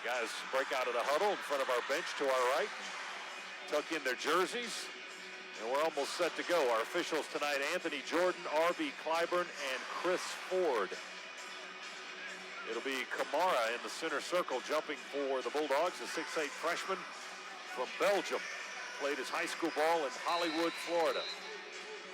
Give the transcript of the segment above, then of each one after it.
guys break out of the huddle in front of our bench to our right, tuck in their jerseys, and we're almost set to go. Our officials tonight, Anthony Jordan, R.B. Clyburn, and Chris Ford. It'll be Kamara in the center circle jumping for the Bulldogs, a 6'8 freshman from Belgium. Played his high school ball in Hollywood, Florida.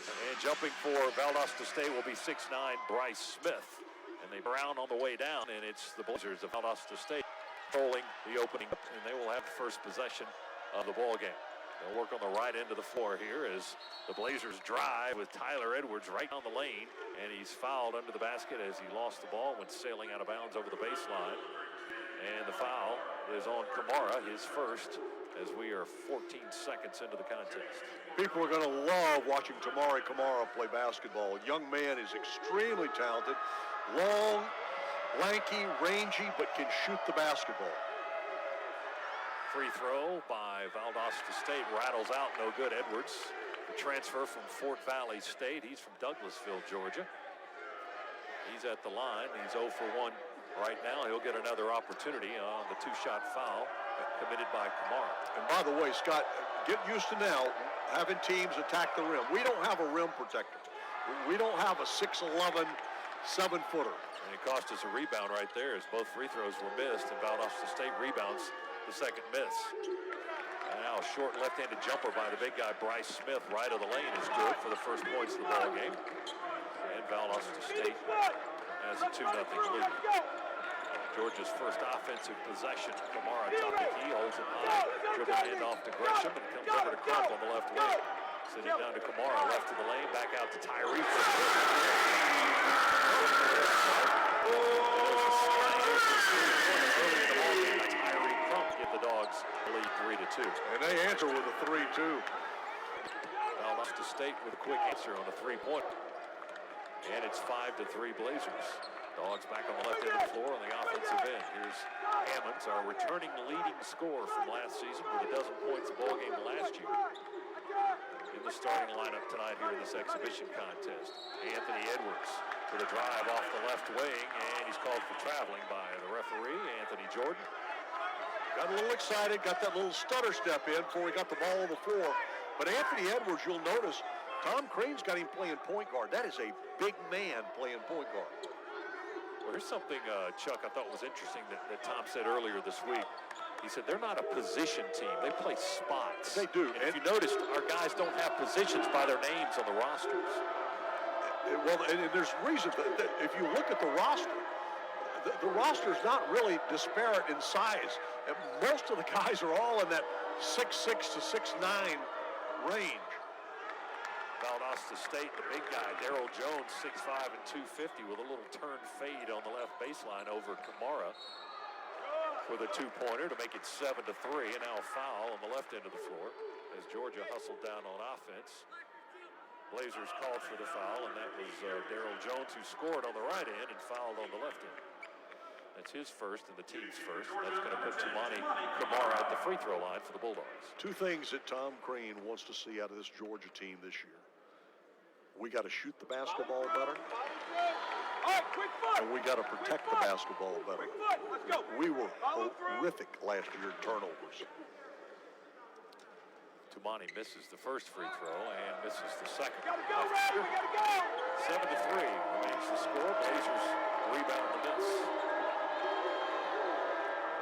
And jumping for Valdosta State will be 6'9 Bryce Smith. And they brown on the way down, and it's the Blazers of Valdosta State controlling the opening, and they will have the first possession of the ball game. They'll work on the right end of the floor here as the Blazers drive with Tyler Edwards right down the lane, and he's fouled under the basket as he lost the ball, went sailing out of bounds over the baseline. And the foul is on Kamara, his first, as we are 14 seconds into the contest. People are going to love watching Tamari Kamara play basketball. Young man is extremely talented, long, lanky, rangy, but can shoot the basketball. Free throw by Valdosta State rattles out, no good. Edwards, the transfer from Fort Valley State. He's from Douglasville, Georgia. He's at the line. He's 0 for 1 right now. He'll get another opportunity on the two-shot foul committed by Kamara. And by the way, Scott, get used to now having teams attack the rim. We don't have a rim protector. We don't have a 6'11", 7-footer. And it cost us a rebound right there as both free throws were missed, and Valdosta State rebounds the second miss. And now a short left-handed jumper by the big guy Bryce Smith right of the lane is good for the first points of the ball game. And Valdosta State has a 2-0 lead. Georgia's first offensive possession. Kamara top the key, holds it high, dribble hand off to Gresham, and it comes over to Crump on the left wing. Sending down to Kamara, left of the lane, back out to Tyree. Tyree Crump give the Dogs the lead 3-2. And they answer with a 3-2. Valdosta State with a quick answer on a three-pointer. And it's 5-3 Blazers. Dogs back on the left end of the floor on the offensive end. Here's Hammonds, our returning leading scorer from last season with a dozen points a ball game last year. In the starting lineup tonight here in this exhibition contest. Anthony Edwards with a drive off the left wing, and he's called for traveling by the referee, Anthony Jordan. Got a little excited, got that little stutter step in before he got the ball on the floor. But Anthony Edwards, you'll notice, Tom Crane's got him playing point guard. That is a big man playing point guard. Well, here's something, Chuck, I thought was interesting that Tom said earlier this week. He said they're not a position team. They play spots. They do. And if you noticed, our guys don't have positions by their names on the rosters. Well, and there's reason. If you look at the roster, the roster is not really disparate in size. And most of the guys are all in that 6'6" to 6'9" range. Valdosta State, the big guy, Daryl Jones, 6'5" and 250 with a little turn fade on the left baseline over Kamara with a two-pointer to make it 7-3, and now a foul on the left end of the floor as Georgia hustled down on offense. Blazers called for the foul, and that was Daryl Jones, who scored on the right end and fouled on the left end. That's his first and the team's first, and that's going to put Tumani Kamara at the free throw line for the Bulldogs. Two things that Tom Crane wants to see out of this Georgia team this year. We got to shoot the basketball better, and we got to protect the basketball better. We were horrific last year in turnovers. Tumani misses the first free throw and misses the second. 7-3 remains the score. Blazers rebound the miss.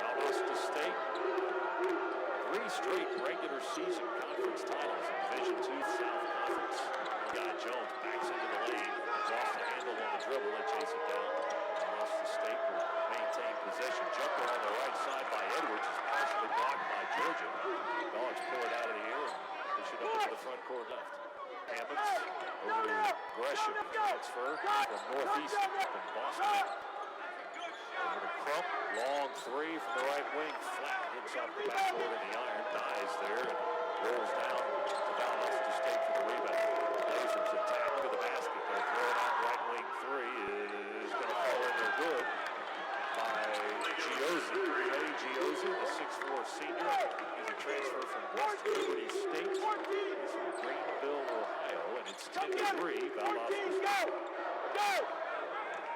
Valdosta State, 3 straight regular season conference titles in Division II South Conference. Guy Jones backs into the lane, lost the handle on the dribble and chase it down. Valdosta State will maintain possession. Jumper on the right side by Edwards is partially blocked by Georgia. Dogs pull it out of the air and push it up into the front court left. Hammonds over to Gresham. Transfer from Northeast from Boston. Over to Crump. Long three from the right wing. Flat hits off the backboard and the iron dies there and rolls down to Valdosta State for the rebound. Blazers attack to the basket. They'll throw it out right wing three. Is going to fall in there good by Giozzi. Ray Giozzi, the 6'4 senior. He's a transfer from West Liberty State. He's from Greenville, Ohio, and it's 10-3. Valdosta State. Go!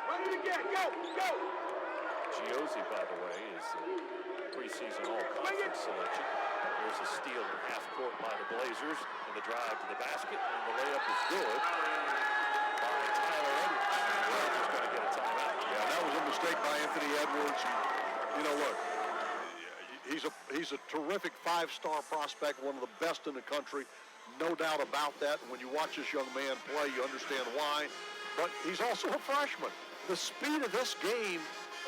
Run it again. Go! Giozzi, by the way, is the preseason all-conference selection. There's a steal in half court by the Blazers, and the drive to the basket, and the layup is good by Tyler Edwards. He's going to get a timeout. Yeah, that was a mistake by Anthony Edwards. And, look, he's a terrific five-star prospect, one of the best in the country. No doubt about that. When you watch this young man play, you understand why. But he's also a freshman. The speed of this game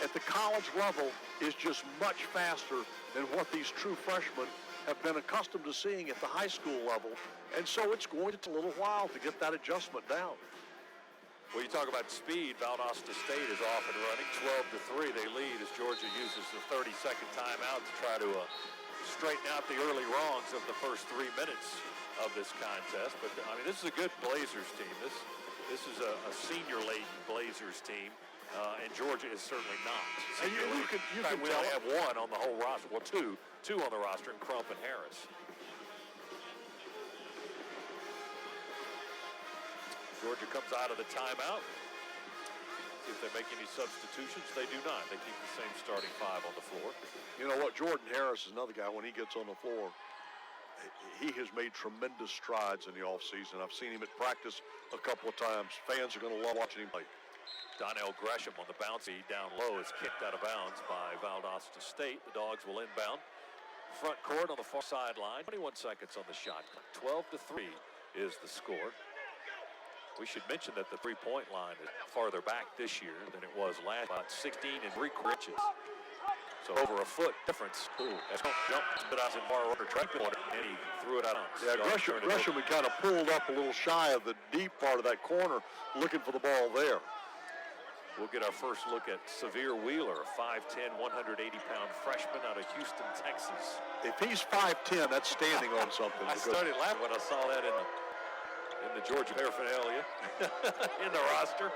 at the college level is just much faster than what these true freshmen have been accustomed to seeing at the high school level. And so it's going to take a little while to get that adjustment down. Well, you talk about speed. Valdosta State is off and running. 12-3 they lead as Georgia uses the 30-second timeout to try to straighten out the early wrongs of the first 3 minutes of this contest. But, I mean, this is a good Blazers team. This is a senior-laden Blazers team, and Georgia is certainly not. And you can we only have one on the whole roster. Well, two on the roster, and Crump and Harris. Georgia comes out of the timeout. See if they make any substitutions. They do not. They keep the same starting five on the floor. You know what? Jordan Harris is another guy. When he gets on the floor, he has made tremendous strides in the offseason. I've seen him at practice a couple of times. Fans are going to love watching him play. Donnell Gresham on the bounce feed down low is kicked out of bounds by Valdosta State. The Dogs will inbound. Front court on the far sideline. 21 seconds on the shot clock. 12-3 is the score. We should mention that the three-point line is farther back this year than it was last. About 16 and 3/4 inches. So over a foot difference. Ooh, that's jumped, but I was in far order track water, and he threw it out. Yeah, Gresham had kind of pulled up a little shy of the deep part of that corner, looking for the ball there. We'll get our first look at Severe Wheeler, a 5'10", 180-pound freshman out of Houston, Texas. If he's 5'10", that's standing on something. I started laughing when I saw that in the Georgia paraphernalia in the roster.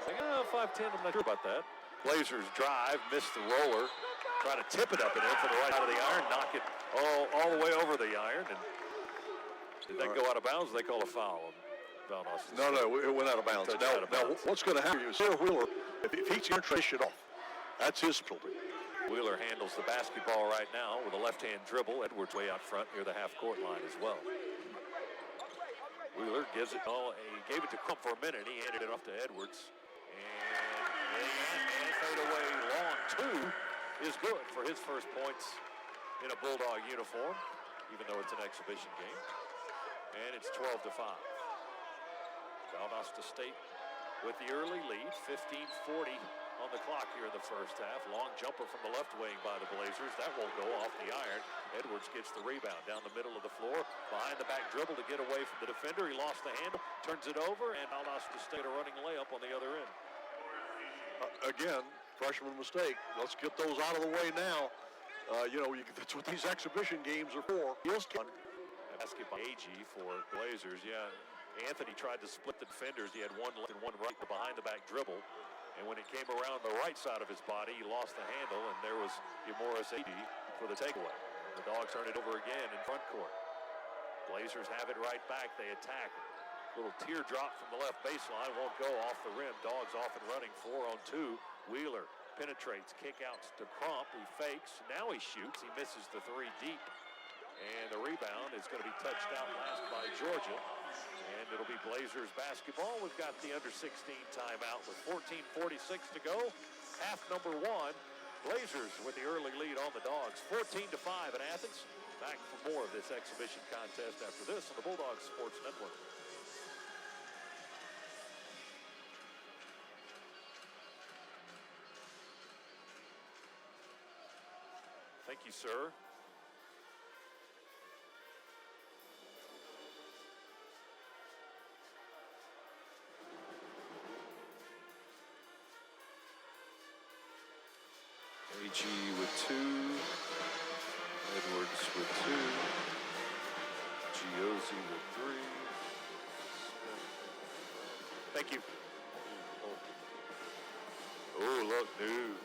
I was like, 5'10", I'm not sure about that. Blazers drive, miss the roller, try to tip it up and in for the right out of the iron, knock it all the way over the iron, and did that go out of bounds? They call a foul. No, it went out of bounds. Now, what's going to happen is Wheeler, if he's going to trace it off, that's his specialty. Wheeler handles the basketball right now with a left-hand dribble. Edwards way out front near the half-court line as well. Wheeler gives it he gave it to Crump for a minute. He handed it off to Edwards. And fade away long two is good for his first points in a Bulldog uniform, even though it's an exhibition game. And it's 12-5. Valdosta State with the early lead, 15:40 on the clock here in the first half. Long jumper from the left wing by the Blazers. That won't go off the iron. Edwards gets the rebound down the middle of the floor. Behind the back dribble to get away from the defender. He lost the handle, turns it over, and Valdosta State a running layup on the other end. Again, freshman mistake. Let's get those out of the way now. That's what these exhibition games are for. Basketball AG for Blazers, yeah. Anthony tried to split the defenders. He had one left and one right behind the back dribble. And when it came around the right side of his body, he lost the handle, and there was Morris AD for the takeaway. The Dogs turn it over again in front court. Blazers have it right back. They attack. Little teardrop from the left baseline. Won't go off the rim. Dogs off and running. 4-on-2. Wheeler penetrates. Kickouts to Crump, who fakes. Now he shoots. He misses the three deep. And the rebound is going to be touched out last by Georgia. And it'll be Blazers basketball. We've got the under-16 timeout with 14:46 to go. Half number one. Blazers with the early lead on the Dogs. 14-5 in Athens. Back for more of this exhibition contest after this on the Bulldog Sports Network. Thank you, sir. AG with 2, Edwards with 2, Giozzi with 3. Thank you. Oh, look, new.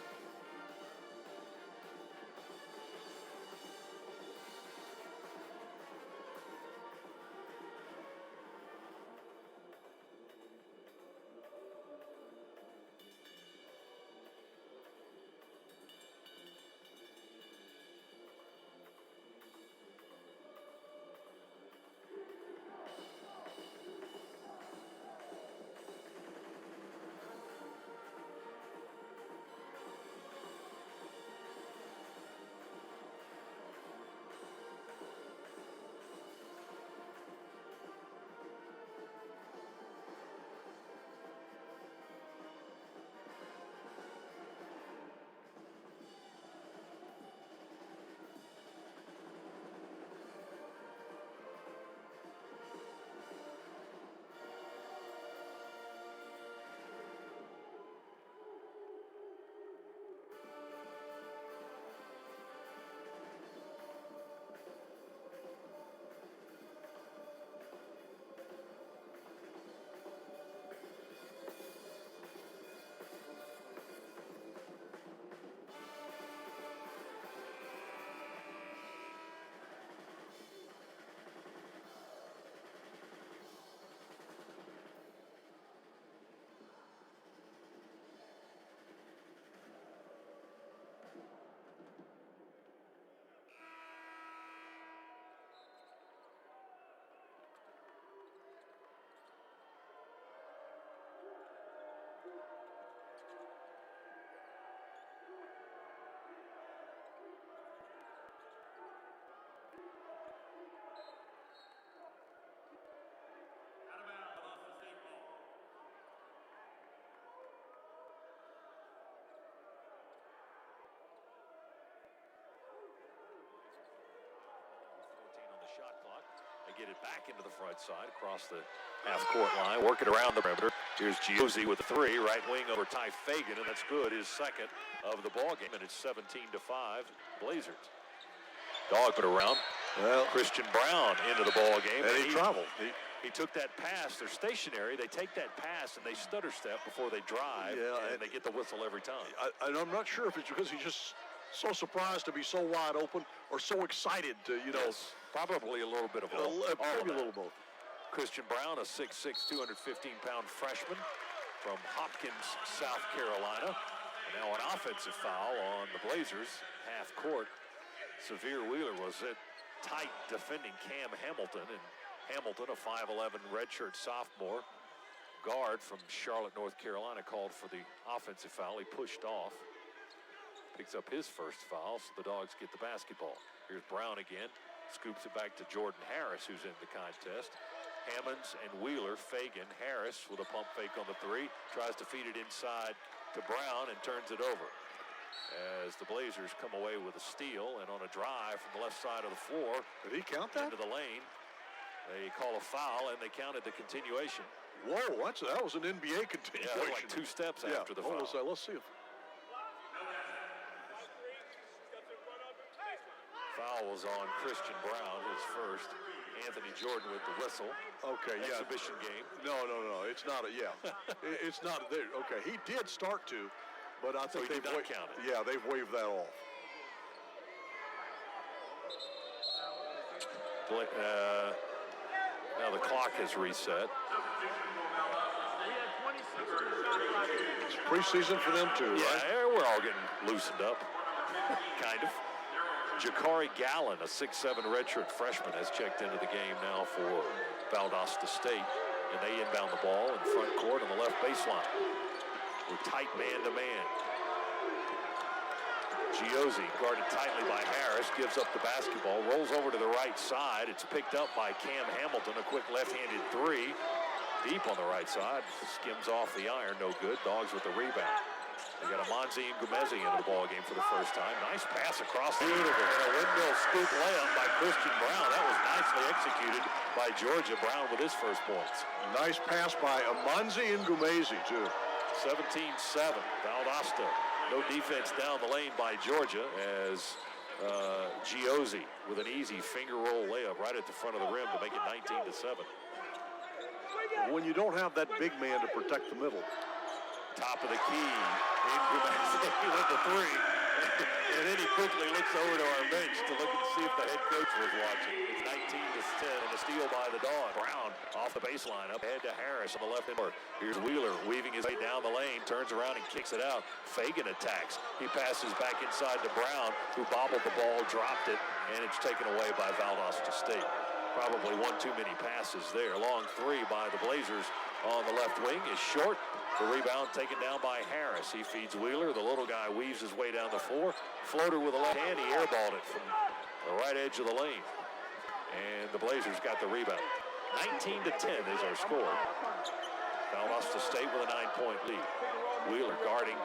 get it back into the front side across the half-court line. Work it around the perimeter. Here's Giozzi with the three. Right wing over Ty Fagan, and that's good. His second of the ball game, and it's 17-5 Blazers. Dog put around. Well, Christian Brown into the ball game. And he traveled. He took that pass. They're stationary. They take that pass and they stutter step before they drive. Yeah, and they get the whistle every time. And I'm not sure if it's because he's just so surprised to be so wide open or so excited to, Yes, probably a little bit of both. maybe a little both. Christian Brown, a 6'6", 215-pound freshman from Hopkins, South Carolina. And now an offensive foul on the Blazers, half court. Severe Wheeler was it tight defending Cam Hamilton, and Hamilton, a 5'11" redshirt sophomore guard from Charlotte, North Carolina, called for the offensive foul. He pushed off, picks up his first foul, so the Dogs get the basketball. Here's Brown again, scoops it back to Jordan Harris, who's in the contest. Hammonds and Wheeler, Fagan, Harris with a pump fake on the three, tries to feed it inside to Brown and turns it over. As the Blazers come away with a steal, and on a drive from the left side of the floor. Did he count that? Into the lane. They call a foul, and they counted the continuation. Whoa, that was an NBA continuation. Yeah, like 2 steps after the foul. Let's see. Foul was on Christian Brown, his first. Anthony Jordan with the whistle. Okay, yeah. Exhibition game. No. It's not it's not there. Okay, he did start to, but I think they've counted. Yeah, they've waived that off. Now the clock has reset. It's preseason for them too, right? Yeah, we're all getting loosened up, kind of. Jakari Gallen, a 6'7" redshirt freshman, has checked into the game now for Valdosta State, and they inbound the ball in front court on the left baseline. We're tight man-to-man. Giozzi, guarded tightly by Harris, gives up the basketball, rolls over to the right side. It's picked up by Cam Hamilton, a quick left-handed three. Deep on the right side, skims off the iron, no good. Dogs with the rebound. They got a Monzi and Gumezi into the ball game for the first time. Nice pass across the beautiful. And a windmill scoop layup by Christian Brown. That was nicely executed by Georgia. Brown with his first points. Nice pass by Monzi and Gumezi too. 17-7. Valdosta. No defense down the lane by Georgia as Giozzi with an easy finger roll layup right at the front of the rim to make it 19-7. When you don't have that big man to protect the middle. Top of the key. He went to three. And then he quickly looks over to our bench to look and see if the head coach was watching. It's 19-10 and a steal by the Dog. Brown off the baseline, up ahead to Harris on the left end. Here's Wheeler weaving his way down the lane, turns around and kicks it out. Fagan attacks. He passes back inside to Brown, who bobbled the ball, dropped it, and it's taken away by Valdosta State. Probably one too many passes there. Long three by the Blazers on the left wing is short. The rebound taken down by Harris. He feeds Wheeler. The little guy weaves his way down the floor. Floater with the left hand. He airballed it from the right edge of the lane. And the Blazers got the rebound. 19-10 is our score. Valdosta State with a 9-point lead. Wheeler guarding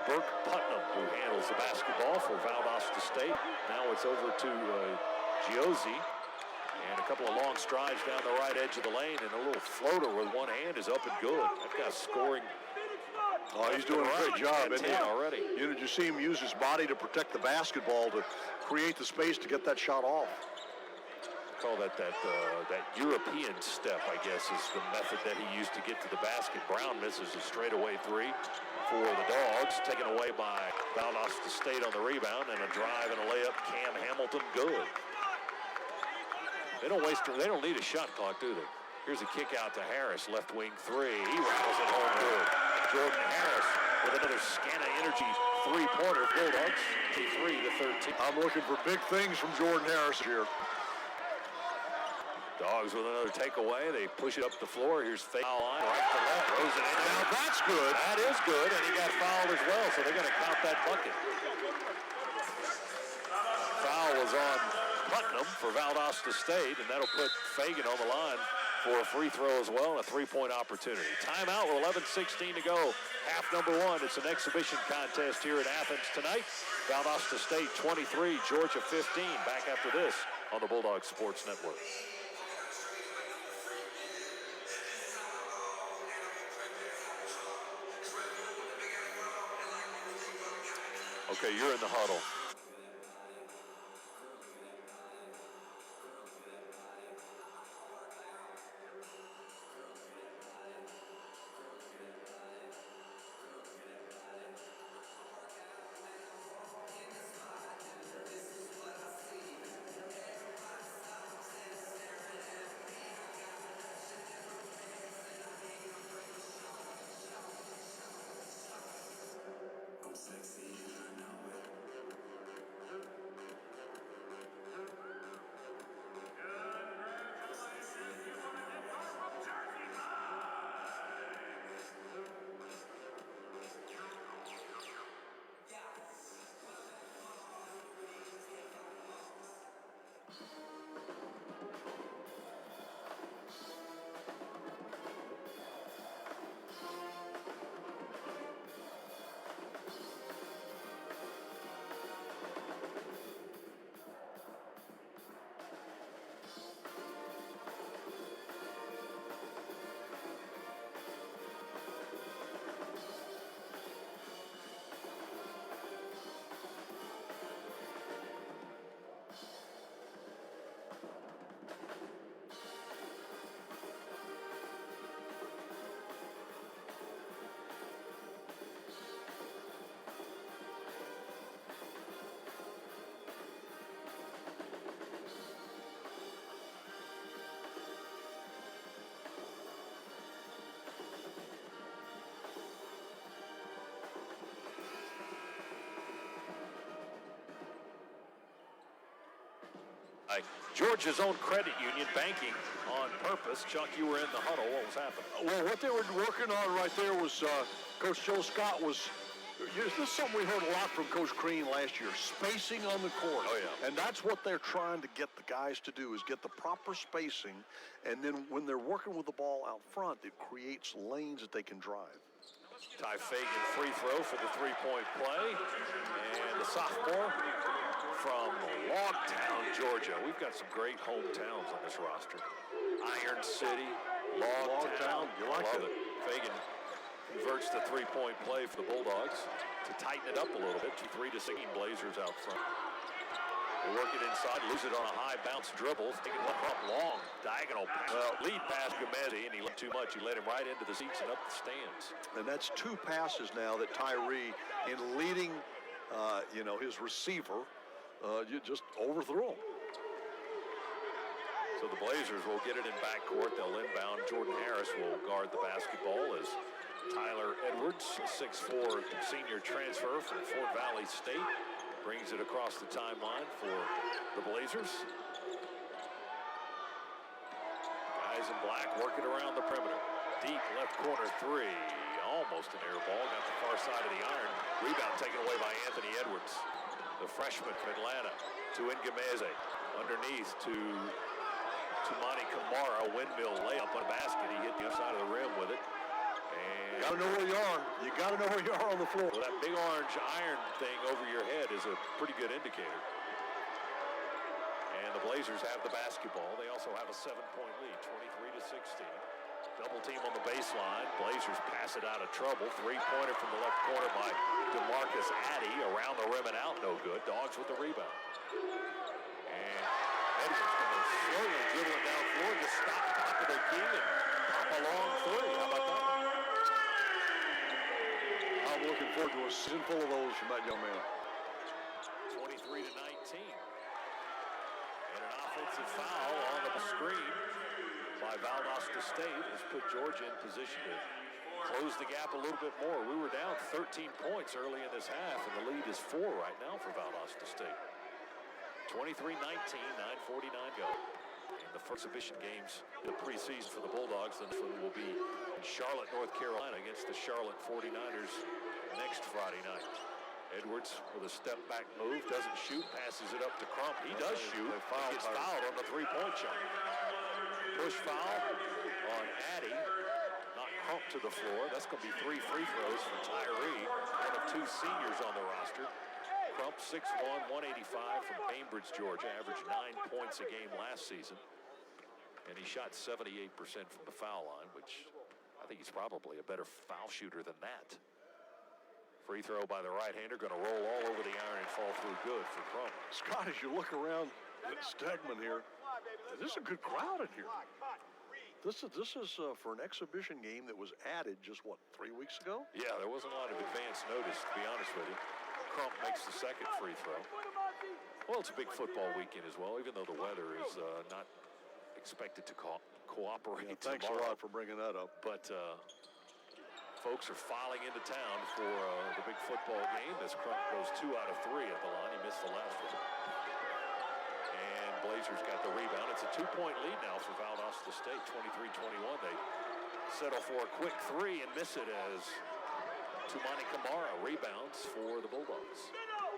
Burke Putnam, who handles the basketball for Valdosta State. Now it's over to Giozzi. And a couple of long strides down the right edge of the lane, and a little floater with one hand is up and good. That guy's scoring. Oh, he's doing a great job, isn't he? Already. You know, did you see him use his body to protect the basketball to create the space to get that shot off? I call that European step, I guess, is the method that he used to get to the basket. Brown misses a straightaway three for the Dogs, taken away by Valdosta State on the rebound, and a drive and a layup. Cam Hamilton, good. They don't need a shot clock, do they? Here's a kick out to Harris, left wing three. He rattles it home good. Jordan Harris with another Scana Energy three-pointer. Bulldogs, 23-13. I'm looking for big things from Jordan Harris here. Dogs with another takeaway. They push it up the floor. Here's foul line, right to left. Throws it in. Now that's good. That is good, and he got fouled as well, so they're going to count that bucket. Foul was on Putnam for Valdosta State, and that'll put Fagan on the line for a free throw as well, and a three-point opportunity. Timeout with 11:16 to go. Half number one. It's an exhibition contest here in Athens tonight. Valdosta State 23, Georgia 15. Back after this on the Bulldog Sports Network. Okay, you're in the huddle. Georgia's own credit union banking on purpose. Chuck, you were in the huddle. What was happening? Well, what they were working on right there was Coach Joe Scott was. This is something we heard a lot from Coach Crean last year, spacing on the court. Oh, yeah. And that's what they're trying to get the guys to do, is get the proper spacing. And then when they're working with the ball out front, it creates lanes that they can drive. Ty Fagan free throw for the three-point play. And the sophomore from Logtown, Georgia. We've got some great hometowns on this roster. Iron City, Logtown. You like Love it. Fagan converts the three-point play for the Bulldogs to tighten it up a little bit. 3-16 Blazers out front. They work it inside, lose it on a high bounce dribble. Taking one up long, diagonal pass. Lead pass Gomez, and he let too much. He led him right into the seats and up the stands. And that's two passes now that Tyree, in leading, his receiver, you just overthrew him. So the Blazers will get it in backcourt. They'll inbound. Jordan Harris will guard the basketball as Tyler Edwards, a 6'4" senior transfer from Fort Valley State, brings it across the timeline for the Blazers. Guys in black working around the perimeter. Deep left corner three. Almost an air ball. Got the far side of the iron. Rebound taken away by Anthony Edwards. The freshman from Atlanta to Ngumeze. Underneath to Monty Kamara. Windmill layup on a basket. He hit the other side of the rim with it. And Got to know where you are. You got to know where you are on the floor. well, that big orange iron thing over your head is a pretty good indicator. And the Blazers have the basketball. They also have a 7-point lead, 23-16. Double team on the baseline. Blazers pass it out of trouble. Three-pointer from the left corner by DeMarcus Addy. Around the rim and out, no good. Dogs with the rebound. And Edwards going to slowly dribble it down floor. Just stop top of the key and pop a long three. How about that? I'm looking forward to a season full of those from that young man. 23-19. And an offensive foul on the screen by Valdosta State has put Georgia in position to close the gap a little bit more. We were down 13 points early in this half, and the lead is 4 right now for Valdosta State. 23-19, 9:49 go. And the first exhibition games in the preseason for the Bulldogs, the next one will be in Charlotte, North Carolina against the Charlotte 49ers next Friday night. Edwards with a step-back move, doesn't shoot, passes it up to Crump. He does shoot. He gets fouled on the three-point shot. Push foul on Addy. Knock Crump to the floor. That's going to be 3 free throws for Tyree, one of 2 seniors on the roster. Crump, 6'1", 185 from Bainbridge, Georgia, averaged 9 points a game last season. And he shot 78% from the foul line, which I think he's probably a better foul shooter than that. Free throw by the right-hander, going to roll all over the iron and fall through good for Crump. Scott, as you look around at Stegman here, this is a good crowd in here. This is for an exhibition game that was added just, what, 3 weeks ago? Yeah, there wasn't a lot of advance notice, to be honest with you. Crump makes the second free throw. Well, it's a big football weekend as well, even though the weather is not expected to cooperate thanks tomorrow. a lot for bringing that up. But folks are filing into town for the big football game as Crump goes 2 out of 3 at the line. He missed the last one. And Blazers got the rebound. It's a 2-point lead now for Valdosta State, 23-21. They settle for a quick 3 and miss it as Tumani Kamara rebounds for the Bulldogs.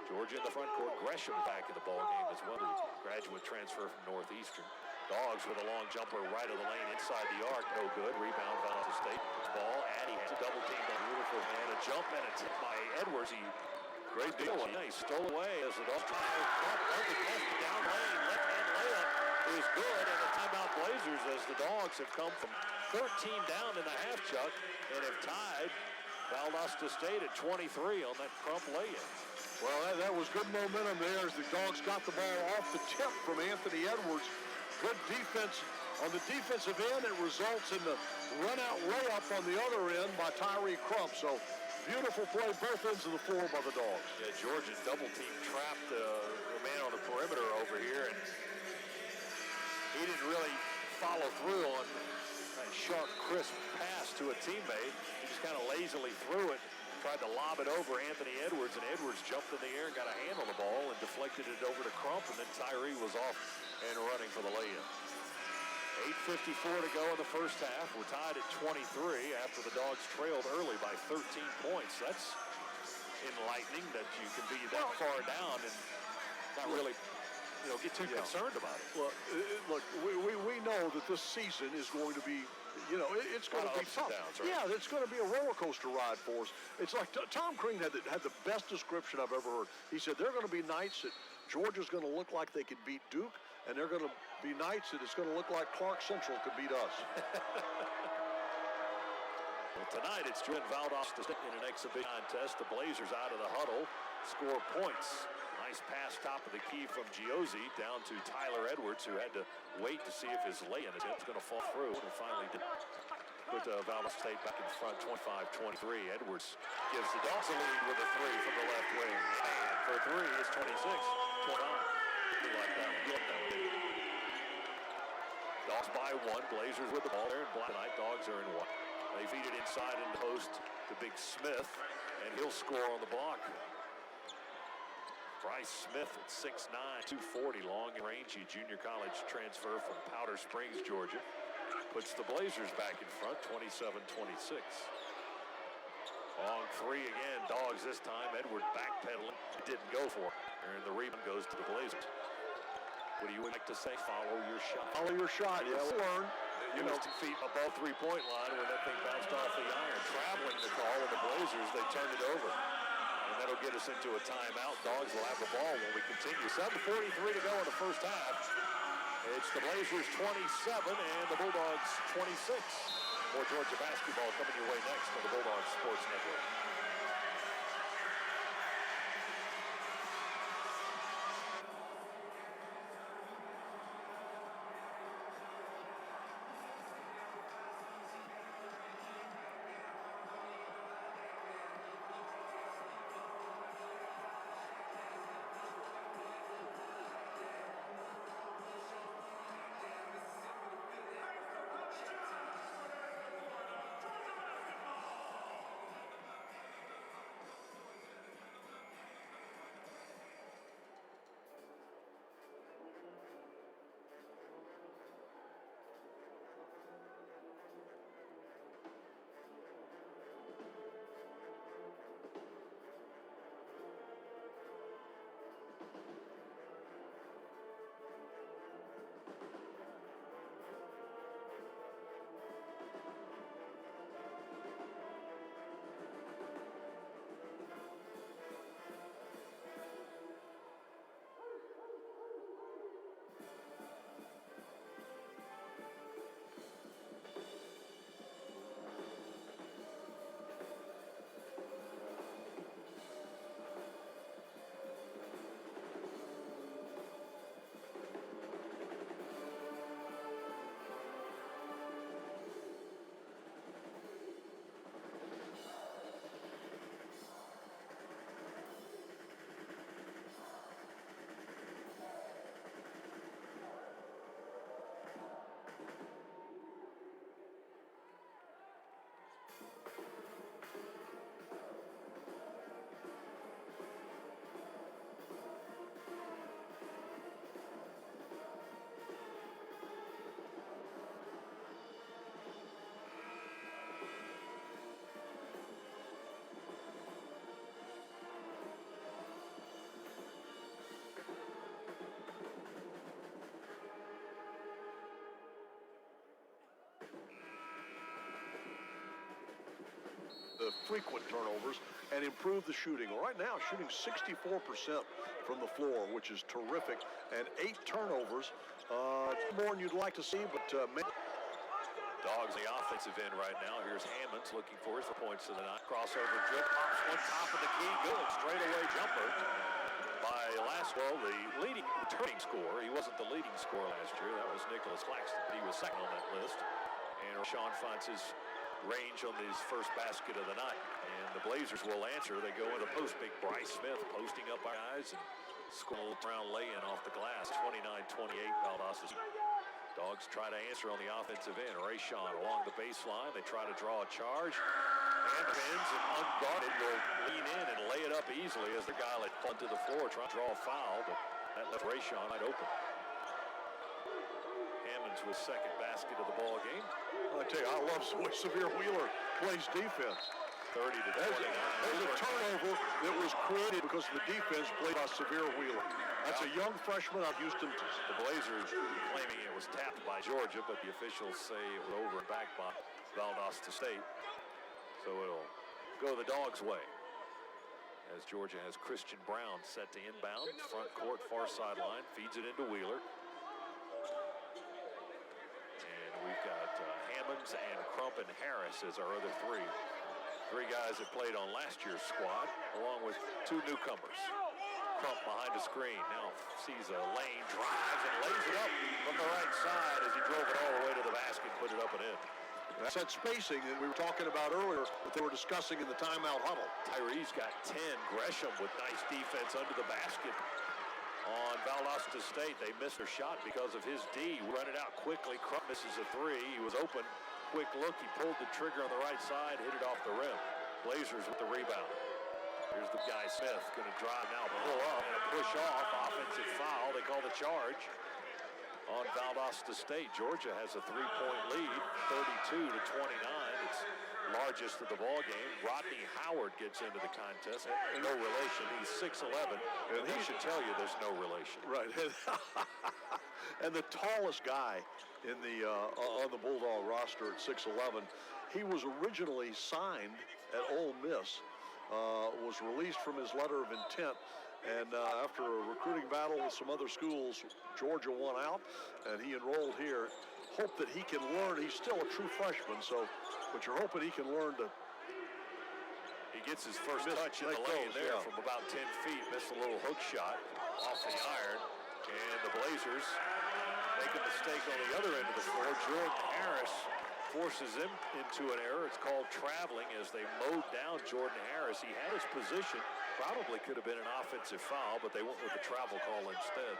Georgia in the front court. Gresham back in the ball game as well. Graduate transfer from Northeastern. Dogs with a long jumper right of the lane inside the arc. No good. Rebound Valdosta State. Ball. Addy has a double team. Beautiful. And a jump and a tip by Edwards. Great deal. Nice. Stole away as the Dogs try to down lane. Left-hand layup is good. And a timeout Blazers as the Dogs have come from 13 down in the half, Chuck, and have tied Valdosta State at 23 on that Crump lay-in. Well, that was good momentum there as the Dogs got the ball off the tip from Anthony Edwards. Good defense on the defensive end. It results in the run-out layup on the other end by Tyree Crump. So beautiful play both ends of the floor by the Dogs. Yeah, Georgia double team trapped the man on the perimeter over here, and he didn't really follow through on that sharp, crisp pass to a teammate. He just kind of lazily threw it. Tried to lob it over Anthony Edwards, and Edwards jumped in the air and got a hand on the ball and deflected it over to Crump, and then Tyree was off and running for the lay-in. 8:54 to go in the first half. We're tied at 23 after the Dogs trailed early by 13 points. That's enlightening that you can be that far down and not really, get too concerned about it. Well, look, we know that this season is going to be, it's going to be tough. Downs, right? Yeah, it's going to be a roller coaster ride for us. It's like Tom Crean had the best description I've ever heard. He said there are going to be nights that Georgia's going to look like they could beat Duke, and there are going to be nights that it's going to look like Clark Central could beat us. Well, tonight it's Jordan Valdosta State in an exhibition contest. The Blazers out of the huddle score points. Nice pass top of the key from Giozzi down to Tyler Edwards, who had to wait to see if his lay-in attempt was going to fall through, and finally did. Put Valdosta State back in front, 25-23. Edwards gives the Dogs a lead with a 3 from the left wing. And for 3 is 26. 29. You like that one. You like that one. Dogs by 1. Blazers with the ball there. And tonight, Dogs are in 1. They feed it inside into post to Big Smith, and he'll score on the block. Bryce Smith at 6'9", 240, long and rangy junior college transfer from Powder Springs, Georgia. Puts the Blazers back in front, 27-26. Long 3 again, Dogs this time. Edward backpedaling, didn't go for it. And the rebound goes to the Blazers. What do you like to say? Follow your shot. Follow your shot. Yeah, we'll learn. 2 feet above 3-point line when that thing bounced off the iron. Traveling the call of the Blazers, they turned it over. And that'll get us into a timeout. Dogs will have the ball when we continue. 7:43 to go in the first half. It's the Blazers 27 and the Bulldogs 26. More Georgia basketball coming your way next on the Bulldogs Sports Network. the frequent turnovers and improve the shooting. Right now, shooting 64% from the floor, which is terrific, and 8 turnovers. More than you'd like to see, but Dogs the offensive end right now. Here's Hammonds looking for his points of the night. Crossover drip, pops one top of the key, good straightaway jumper by the leading returning scorer. He wasn't the leading scorer last year. That was Nicholas Claxton. He was second on that list. And Rashawn finds his range on his first basket of the night. And the Blazers will answer. They go in the post. Big Bryce Smith posting up our guys and score a round lay-in off the glass. 29-28 Valdosta. Dogs try to answer on the offensive end. Rashawn along the baseline. They try to draw a charge. And Benz and unguarded will lean in and lay it up easily as the guy let punt to the floor, trying to draw a foul, but that left Rashawn wide open. Hammonds with second basket of the ball game. I tell you, I love the way Severe Wheeler plays defense. 30 to 29. There's a turnover that was created because the defense played by Severe Wheeler. That's a young freshman out of Houston. The Blazers claiming it was tapped by Georgia, but the officials say it was over and back by Valdosta State. So it'll go the Dogs' way. As Georgia has Christian Brown set to inbound, front court, far sideline, feeds it into Wheeler. And we've got Hammonds and Crump and Harris as our other three. 3 guys that played on last year's squad, along with 2 newcomers. Crump behind the screen, now sees a lane, drives and lays it up from the right side as he drove it all the way to the basket, put it up and in. That's that spacing that we were talking about earlier that they were discussing in the timeout huddle. Tyree's got 10. Gresham with nice defense under the basket on Valdosta State. They missed their shot because of his D. Run it out quickly. Crump misses a 3. He was open. Quick look. He pulled the trigger on the right side, hit it off the rim. Blazers with the rebound. Here's the guy Smith going to drive now, pull up and a push off. Offensive foul. They call the charge on Valdosta State. Georgia has a 3-point lead, 32 to 29. It's largest of the ball game. Rodney Howard gets into the contest. No relation. He's 6'11", and he should tell you there's no relation. Right. And the tallest guy in the on the Bulldog roster at 6'11", he was originally signed at Ole Miss, was released from his letter of intent, and after a recruiting battle with some other schools, Georgia won out, and he enrolled here. Hope that he can learn. He's still a true freshman, but you're hoping he can learn to. He gets his first touch in the lane there from about 10 feet. Missed a little hook shot off the iron, and the Blazers make a mistake on the other end of the floor. Jordan Harris forces him into an error. It's called traveling as they mowed down Jordan Harris. He had his position. Probably could have been an offensive foul, but they went with the travel call instead.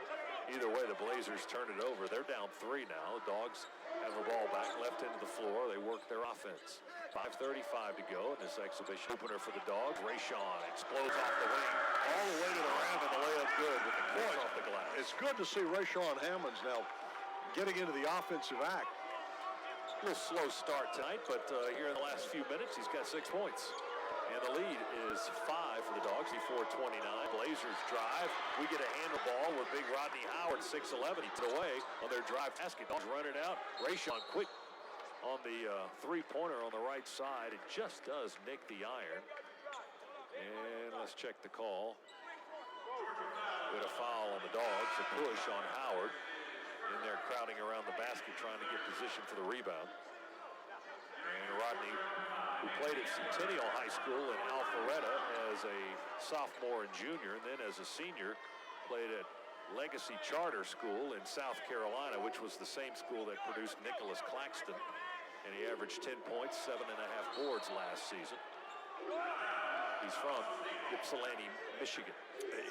Either way, the Blazers turn it over. They're down 3 now. The Dogs have the ball back, left into the floor. They work their offense. 5:35 to go in this exhibition opener for the Dogs. Rashawn explodes off the wing, all the way to the rim, and the layup good with the point off the glass. It's good to see Rashawn Hammonds now getting into the offensive act. A little slow start tonight, but here in the last few minutes, he's got 6 points. And the lead is 5 for the Dogs, 4:29. Blazers drive. We get a handball with big Rodney Howard, 6'11". He put away on their drive basket. Dogs run it out. Rashawn quick on the three-pointer on the right side. It just does nick the iron. And let's check the call. With a foul on the Dogs, a push on Howard. In there crowding around the basket trying to get position for the rebound. And Rodney, who played at Centennial High School in Alpharetta as a sophomore and junior, and then as a senior, played at Legacy Charter School in South Carolina, which was the same school that produced Nicholas Claxton. And he averaged 10 points, 7.5 boards last season. He's from Ypsilanti, Michigan.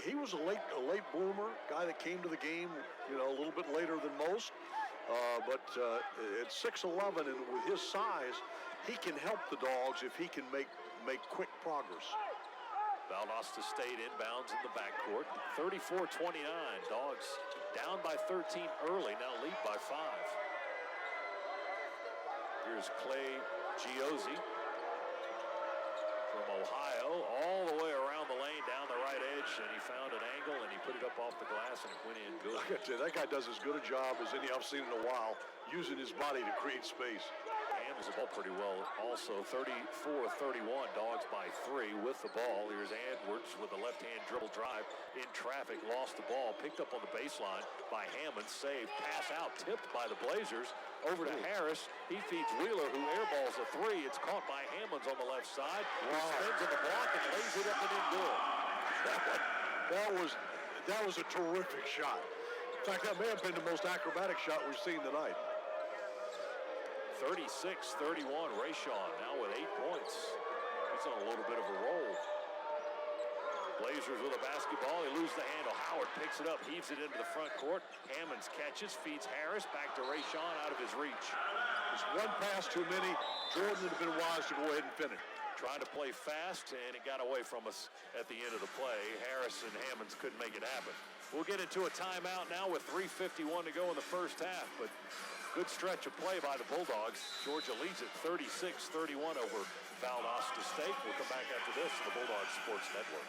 He was a late bloomer, guy that came to the game, a little bit later than most. But at 6'11", and with his size, he can help the Dogs if he can make quick progress. Valdosta State inbounds in the backcourt. 34-29. Dogs down by 13 early, now lead by 5. Here's Clay Giozzi from Ohio, all the way around the lane, down the right edge, and he found an angle, and he put it up off the glass, and it went in good. I got to tell you, that guy does as good a job as any I've seen in a while, using his body to create space. handles the ball pretty well. Also, 34-31, Dogs by 3 with the ball. Here's Edwards with a left-hand dribble drive in traffic, lost the ball, picked up on the baseline by Hammond, saved, pass out, tipped by the Blazers, over to Harris. He feeds Wheeler, who airballs a 3. It's caught by Hammonds on the left side. He spins on the block and lays it up and in good. That was a terrific shot. In fact, that may have been the most acrobatic shot we've seen tonight. 36-31, Rayshawn now with 8 points. He's on a little bit of a roll. Blazers with a basketball. They lose the handle. Howard picks it up, heaves it into the front court. Hammonds catches, feeds Harris, back to Rayshawn, out of his reach. Just one pass too many. Jordan would have been wise to go ahead and finish. Trying to play fast, and it got away from us at the end of the play. Harris and Hammonds couldn't make it happen. We'll get into a timeout now with 3:51 to go in the first half, but good stretch of play by the Bulldogs. Georgia leads at 36-31 over Valdosta State. We'll come back after this on the Bulldogs Sports Network.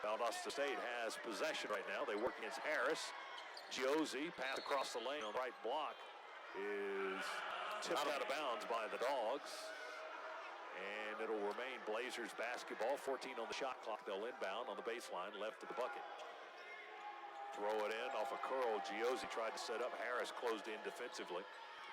Valdosta State has possession right now. They work against Harris. Giozzi, pass across the lane on the right block, is tipped out of bounds by the Dogs. And it'll remain Blazers basketball. 14 on the shot clock. They'll inbound on the baseline, left of the bucket. Throw it in off a curl. Giozzi tried to set up. Harris closed in defensively.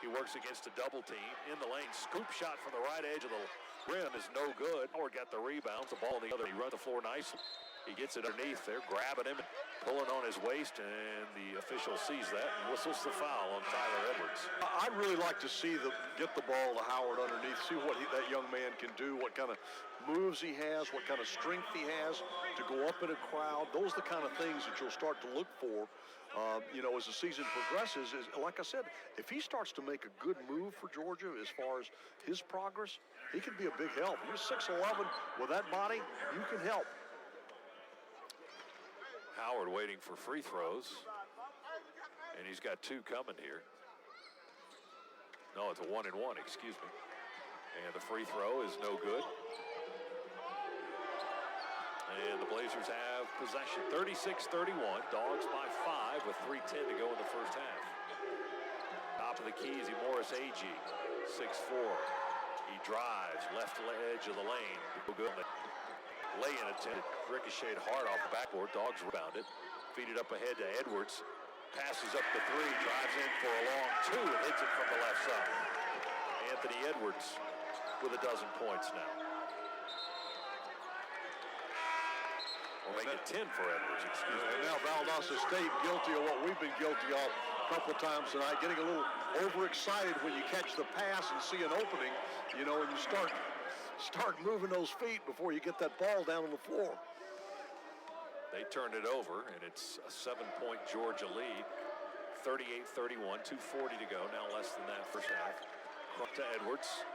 He works against a double team in the lane. Scoop shot from the right edge of the rim is no good. Howard got the rebound. The ball on the other. He runs the floor nicely. He gets it underneath there, grabbing him and pulling on his waist, and the official sees that and whistles the foul on Tyler Edwards. I'd really like to see get the ball to Howard underneath, see what that young man can do, what kind of moves he has, what kind of strength he has to go up in a crowd. Those are the kind of things that you'll start to look for, as the season progresses. Is like I said, if he starts to make a good move for Georgia as far as his progress, he can be a big help. You're 6'11", with that body, you can help. Howard waiting for free throws, and he's got 2 coming here. No, it's a 1-and-1, excuse me. And the free throw is no good. And the Blazers have possession. 36-31, Dogs by 5 with 3:10 to go in the first half. Top of the key is Morris Agee, 6'4". He drives left edge of the lane. Good. lay-in attempt. Ricocheted hard off the backboard. Dogs rebounded. Feed it up ahead to Edwards. Passes up the three. Drives in for a long two and hits it from the left side. Anthony Edwards with a dozen points now. Or make it 10 for Edwards, excuse me. And now Valdosta State guilty of what we've been guilty of a couple of times tonight, getting a little overexcited when you catch the pass and see an opening, you know, and you start moving those feet before you get that ball down on the floor. They turned it over, and it's a 7-point Georgia lead. 38-31, 2:40 to go. Now less than that first half. Crump to Edwards.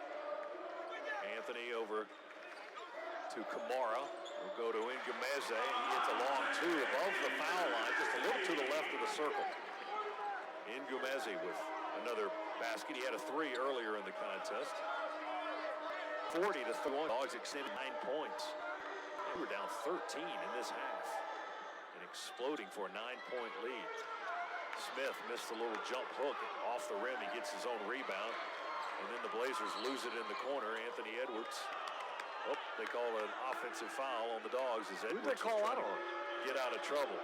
Anthony over to Kamara. We'll go to Ngumeze. He gets a long two above the foul line, just a little to the left of the circle. Ngumeze with another basket. He had a three earlier in the contest. 40-31. Dogs extended 9 points. They were down 13 in this half. And exploding for a 9-point lead. Smith missed a little jump hook off the rim. He gets his own rebound. And then the Blazers lose it in the corner. Anthony Edwards. Oh, they call an offensive foul on the Dogs as Edwards. Who did they call out on? Get out of trouble.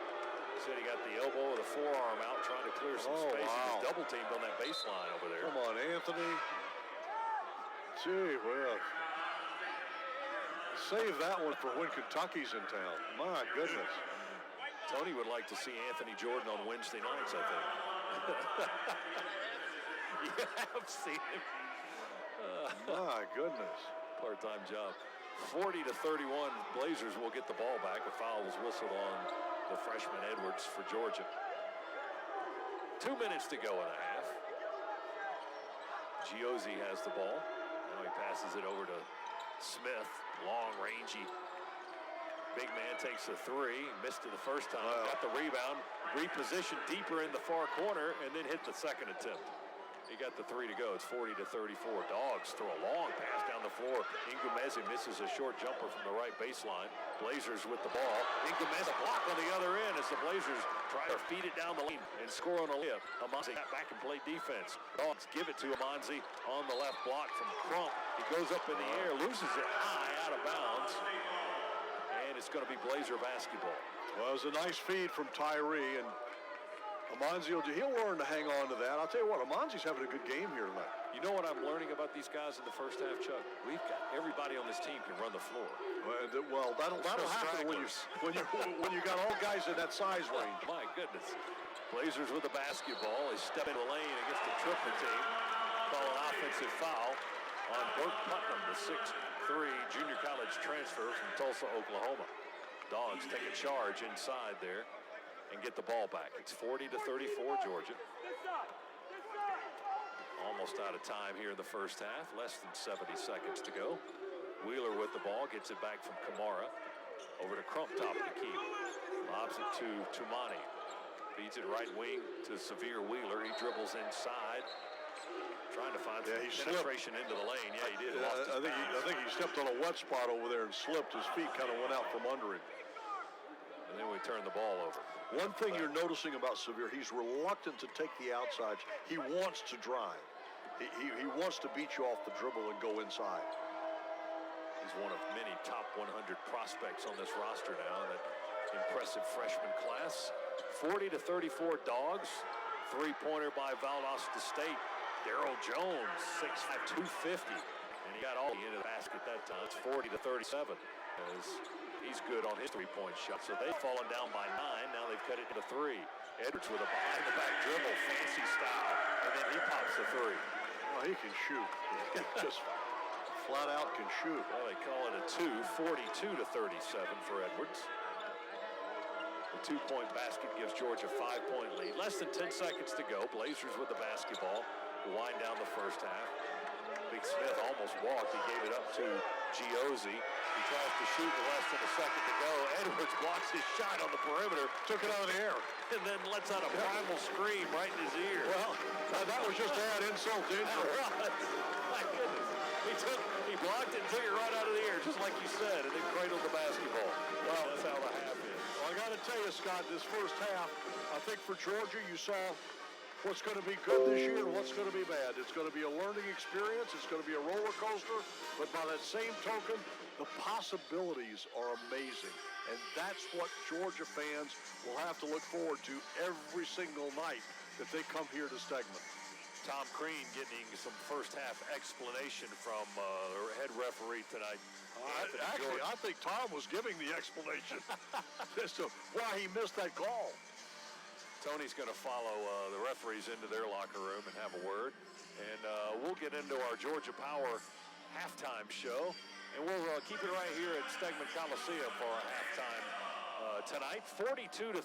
Said he got the elbow or the forearm out trying to clear some space. Wow. He was double teamed on that baseline over there. Come on, Anthony. Gee, well. Save that one for when Kentucky's in town. My goodness. Tony would like to see Anthony Jordan on Wednesday nights, I think. You have seen him. My goodness. Part-time job. 40-31. Blazers will get the ball back. A foul was whistled on the freshman Edwards for Georgia. 2 minutes to go and a half. Giozzi has the ball. Now he passes it over to Smith. Long, rangy. Big man takes a three. Missed it the first time. Got the rebound. Repositioned deeper in the far corner and then hit the second attempt. He got the three to go. It's 40-34. Dogs throw a long pass down the floor. Ngumeze misses a short jumper from the right baseline. Blazers with the ball. Ngumeze block on the other end as the Blazers try to feed it down the lane and score on a layup. Amanzi got back and played defense. Dogs give it to Amanzi on the left block from Crump. He goes up in the air, loses it high out of bounds. And it's going to be Blazer basketball. Well, it was a nice feed from Tyree, and Amanzi, he'll learn to hang on to that. I'll tell you what, Amanzi's having a good game here tonight. You know what I'm learning about these guys in the first half, Chuck? We've got everybody on this team can run the floor. Well, that'll happen when you got all guys in that size range. My goodness. Blazers with the basketball. They step in the lane against the triple team. Call an offensive foul on Burke Putnam, the 6'3" junior college transfer from Tulsa, Oklahoma. Dogs take a charge inside there and get the ball back. It's 40-34, Georgia. Almost out of time here in the first half. Less than 70 seconds to go. Wheeler with the ball, gets it back from Kamara. Over to Crump, top of the key. Lobs it to Tumani. Feeds it right wing to Severe Wheeler. He dribbles inside. Trying to find penetration into the lane. Yeah, he did. I think he stepped on a wet spot over there and slipped. His feet kind of went out from under him. And then we turn the ball over. One thing you're noticing about Severe, he's reluctant to take the outsides. He wants to drive. He wants to beat you off the dribble and go inside. He's one of many top 100 prospects on this roster now. That impressive freshman class. 40-34 Dogs. Three-pointer by Valdosta State. Darryl Jones, 6'5", 250. And he got all into the basket that time. It's 40-37. As he's good on his three-point shot. So they've fallen down by 9. Now they've cut it to 3. Edwards with a behind-the-back dribble, fancy style. And then he pops the 3. Well, he can shoot. He just flat out can shoot. Well, they call it a 2, 42-37 for Edwards. The two-point basket gives Georgia a 5-point lead. Less than 10 seconds to go. Blazers with the basketball. Wind down the first half. Big Smith almost walked. He gave it up to Giozzi. He tries to shoot with less than a second to go. Edwards blocks his shot on the perimeter. Took it out of the air. And then lets out a primal scream right in his ear. Well, that was just to add insult to injury. My goodness. He blocked it and took it right out of the air, just like you said, and then cradled the basketball. Well, that's how the half is. Well, I got to tell you, Scott, this first half, I think for Georgia, you saw what's going to be good this year and what's going to be bad. It's going to be a learning experience. It's going to be a roller coaster. But by that same token, the possibilities are amazing. And that's what Georgia fans will have to look forward to every single night that they come here to Stegman. Tom Crean getting some first-half explanation from the head referee tonight. Actually, I think Tom was giving the explanation as to why he missed that call. Tony's going to follow the referees into their locker room and have a word. And we'll get into our Georgia Power halftime show. And we'll keep it right here at Stegman Coliseum for our halftime tonight. 42-37.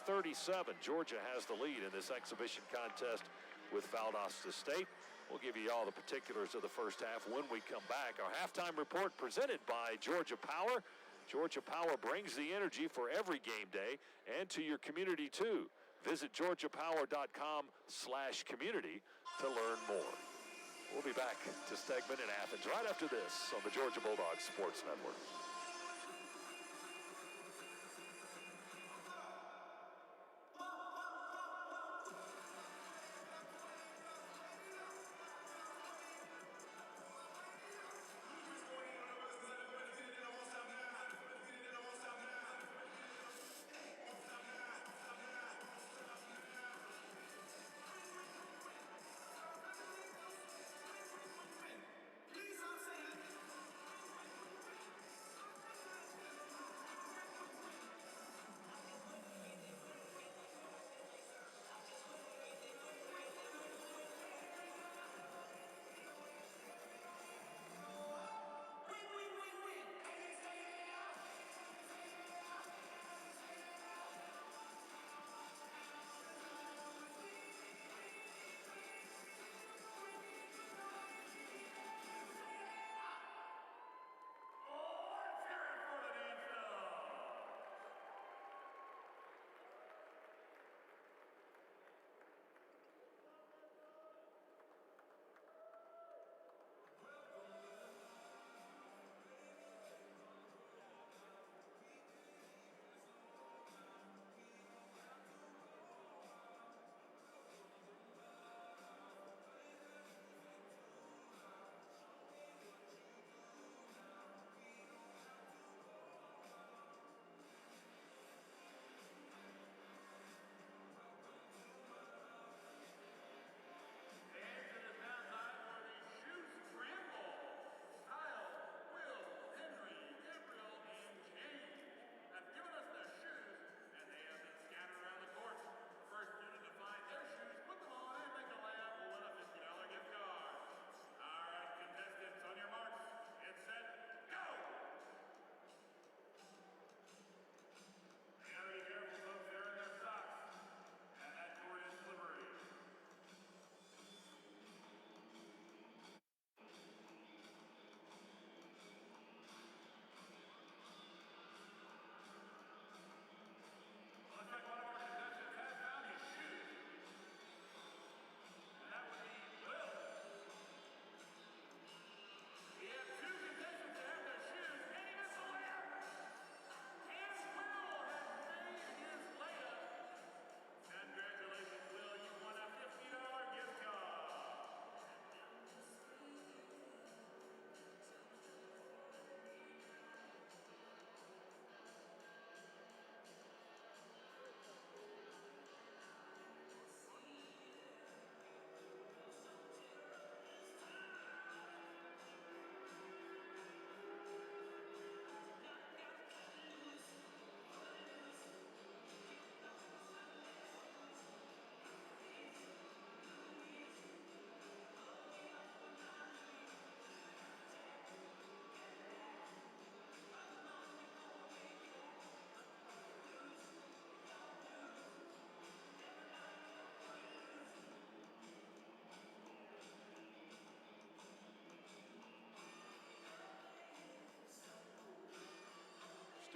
Georgia has the lead in this exhibition contest with Valdosta State. We'll give you all the particulars of the first half when we come back. Our halftime report presented by Georgia Power. Georgia Power brings the energy for every game day and to your community too. Visit georgiapower.com/community to learn more. We'll be back to Stegman in Athens right after this on the Georgia Bulldogs Sports Network.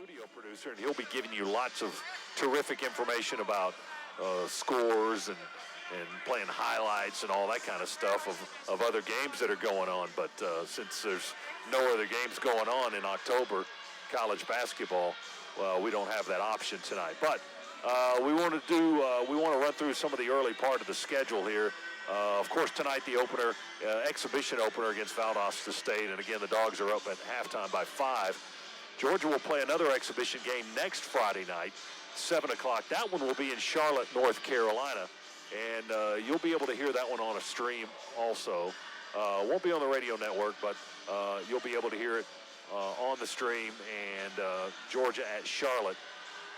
Studio producer, and he'll be giving you lots of terrific information about scores and playing highlights and all that kind of stuff of other games that are going on. But since there's no other games going on in October, college basketball, well, we don't have that option tonight. But We want to run through some of the early part of the schedule here. Of course, tonight the opener, exhibition opener against Valdosta State, and again the Dogs are up at halftime by 5. Georgia will play another exhibition game next Friday night, 7 o'clock. That one will be in Charlotte, North Carolina, and you'll be able to hear that one on a stream also. Won't be on the radio network, but you'll be able to hear it on the stream, and Georgia at Charlotte.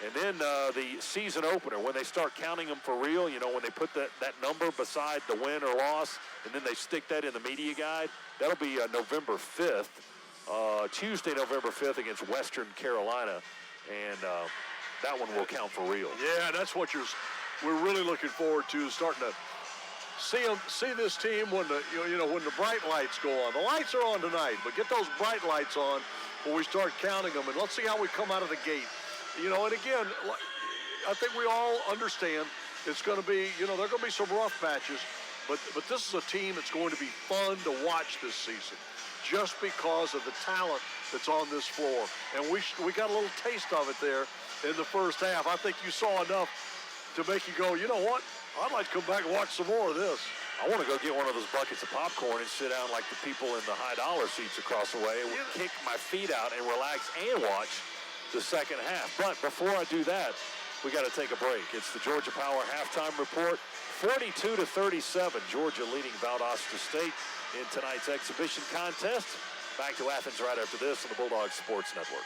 And then the season opener, when they start counting them for real, you know, when they put that number beside the win or loss, and then they stick that in the media guide, that'll be November 5th, Tuesday, November 5th against Western Carolina, and that one will count for real. Yeah, that's what we're really looking forward to, starting to see this team when when the bright lights go on. The lights are on tonight, but get those bright lights on when we start counting them, and let's see how we come out of the gate. You know, and again, I think we all understand it's going to be, there are going to be some rough patches, but this is a team that's going to be fun to watch this season, just because of the talent that's on this floor. And we got a little taste of it there in the first half. I think you saw enough to make you go, you know what? I'd like to come back and watch some more of this. I want to go get one of those buckets of popcorn and sit down like the people in the high dollar seats across the way and kick my feet out and relax and watch the second half. But before I do that, we got to take a break. It's the Georgia Power halftime report. 42-37, Georgia leading Valdosta State in tonight's exhibition contest. Back to Athens right after this on the Bulldogs Sports Network.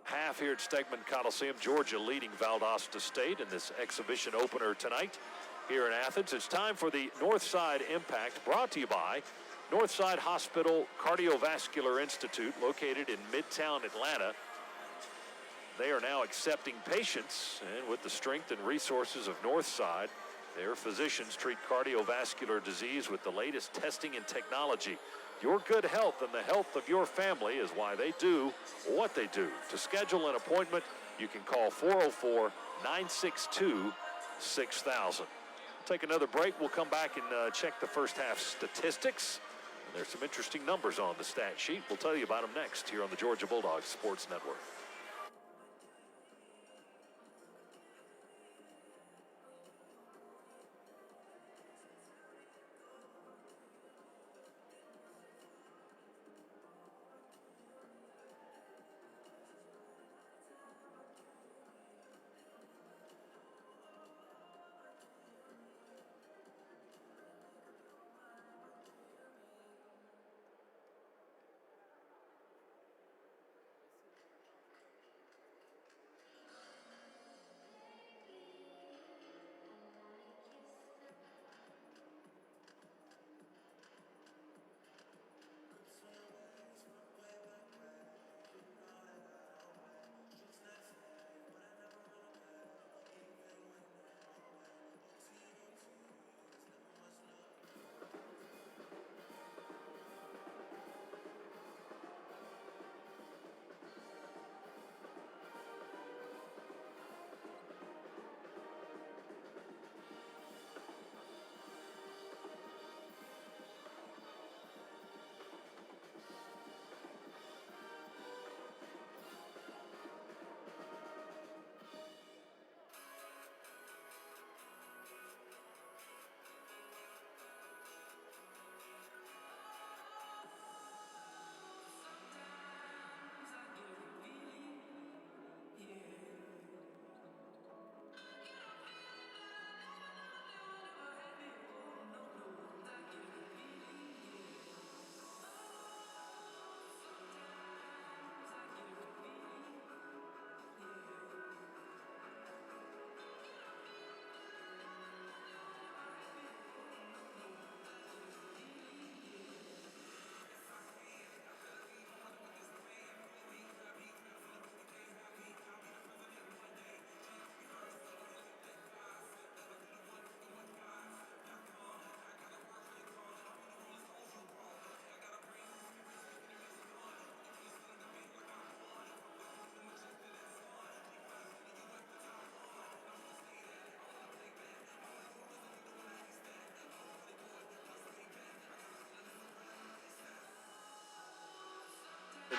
Half here at Stegman Coliseum. Georgia leading Valdosta State in this exhibition opener tonight here in Athens. It's time for the Northside Impact, brought to you by Northside Hospital Cardiovascular Institute, located in Midtown Atlanta. They are now accepting patients, and with the strength and resources of Northside, their physicians treat cardiovascular disease with the latest testing and technology. Your good health and the health of your family is why they do what they do. To schedule an appointment, you can call 404-962-6000. Take another break. We'll come back and check the first half statistics. And there's some interesting numbers on the stat sheet. We'll tell you about them next here on the Georgia Bulldogs Sports Network.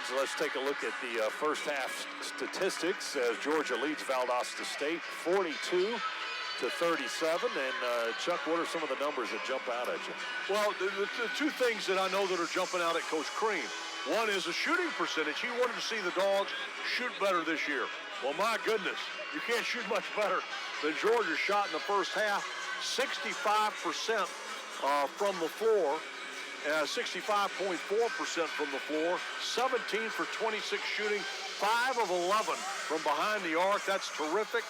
Bulldogs. Let's take a look at the first half statistics as Georgia leads Valdosta State 42-37. And Chuck, what are some of the numbers that jump out at you? Well, the two things that I know that are jumping out at Coach Crean. One is the shooting percentage. He wanted to see the Dogs shoot better this year. Well, my goodness, you can't shoot much better than Georgia shot in the first half. 65% from the floor, 65.4% from the floor, 17 for 26 shooting, 5 of 11 from behind the arc. That's terrific.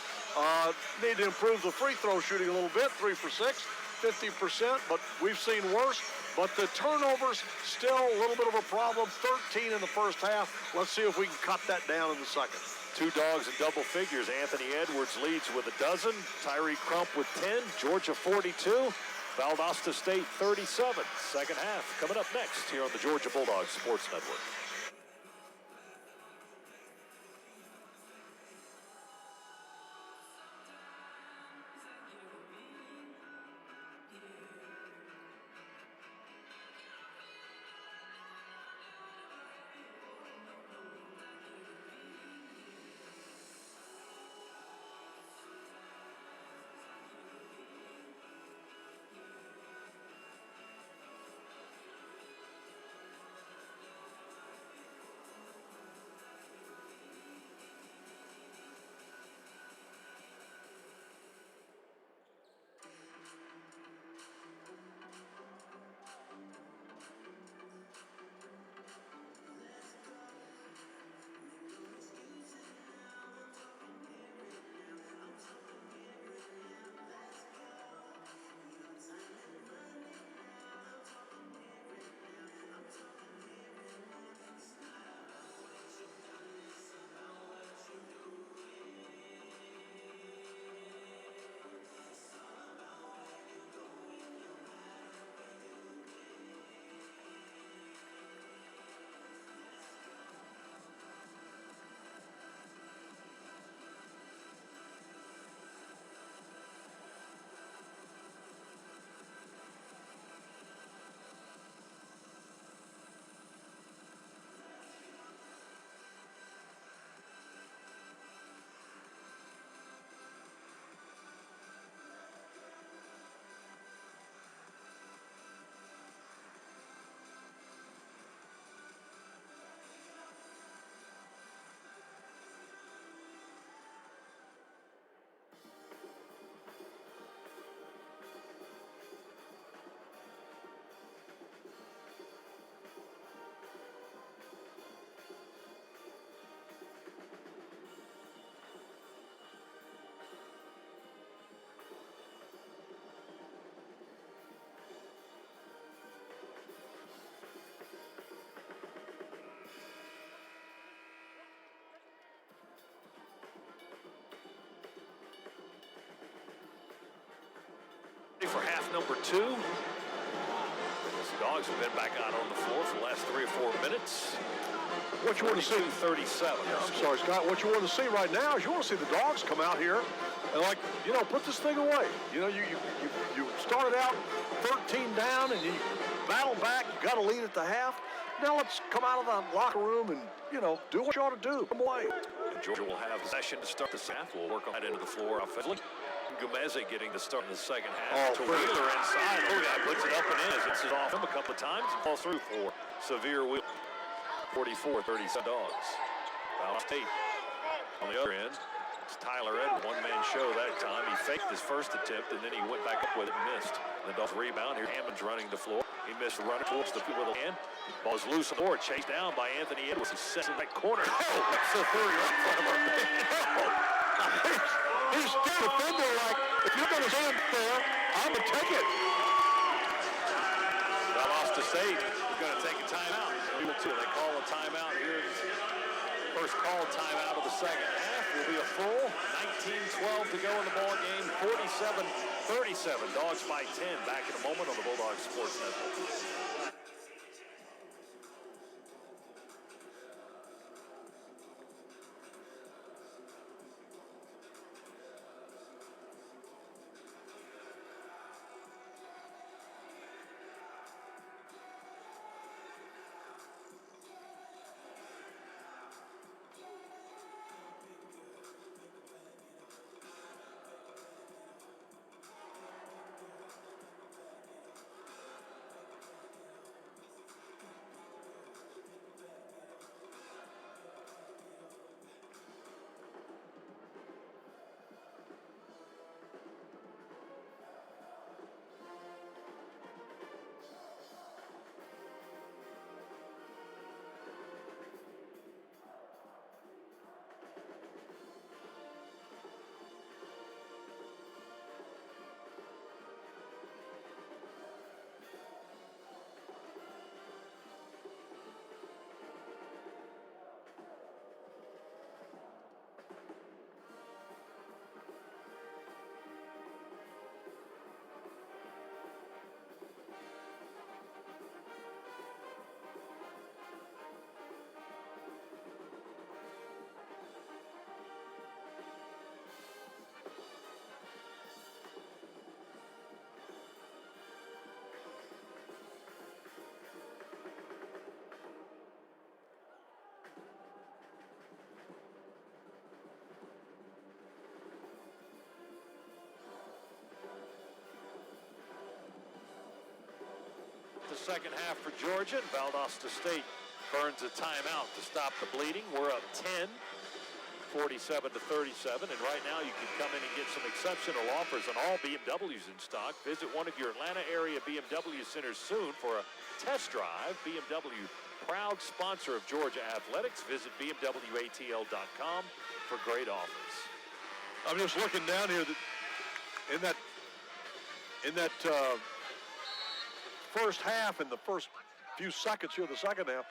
Need to improve the free throw shooting a little bit, 3 for 6, 50%, but we've seen worse. But the turnovers, still a little bit of a problem, 13 in the first half. Let's see if we can cut that down in the second. Two Dogs in double figures. Anthony Edwards leads with 12. Tyree Crump with 10. Georgia 42. Valdosta State 37. Second half coming up next here on the Georgia Bulldogs Sports Network. For half number 2. The Dogs have been back out on the floor for the last 3 or 4 minutes. What you want to see? 37. I'm sorry, Scott. What you want to see right now is you want to see the Dogs come out here and, like, put this thing away. You started out 13 down and you battle back. You got to lead at the half. Now let's come out of the locker room and, do what you ought to do. Come away. And Georgia will have possession to start the half. We'll work on that into the floor offensively. Gomez getting the start in the second half. To Wheeler inside. Oh, yeah, puts it up and in. It's off him a couple of times and falls through for severe wheel. 44-37 Dogs. Valdosta State on the other end. It's Tyler Ed, one-man show that time. He faked his first attempt and then he went back up with it and missed. The Dogs rebound here. Hammond's running the floor. He missed running towards the field with a hand. Ball's loose on the board. Chased down by Anthony Edwards. He sets in that corner. Oh, that's the 30 right in front of him. He's still defender like, if you're going to stand there, I'm going to take it. Valdosta State is going to take a timeout. They call a timeout here. First call timeout of the second half will be a full 19-12 to go in the ball game. 47-37. Dogs by 10. Back in a moment on the Bulldogs Sports Network. second half for Georgia. Valdosta State burns a timeout to stop the bleeding. We're up 10, 47-37. And right now you can come in and get some exceptional offers on all BMWs in stock. Visit one of your Atlanta area BMW centers soon for a test drive. BMW, proud sponsor of Georgia Athletics. Visit BMWATL.com for great offers. I'm just looking down here in that first half, in the first few seconds here of the second half,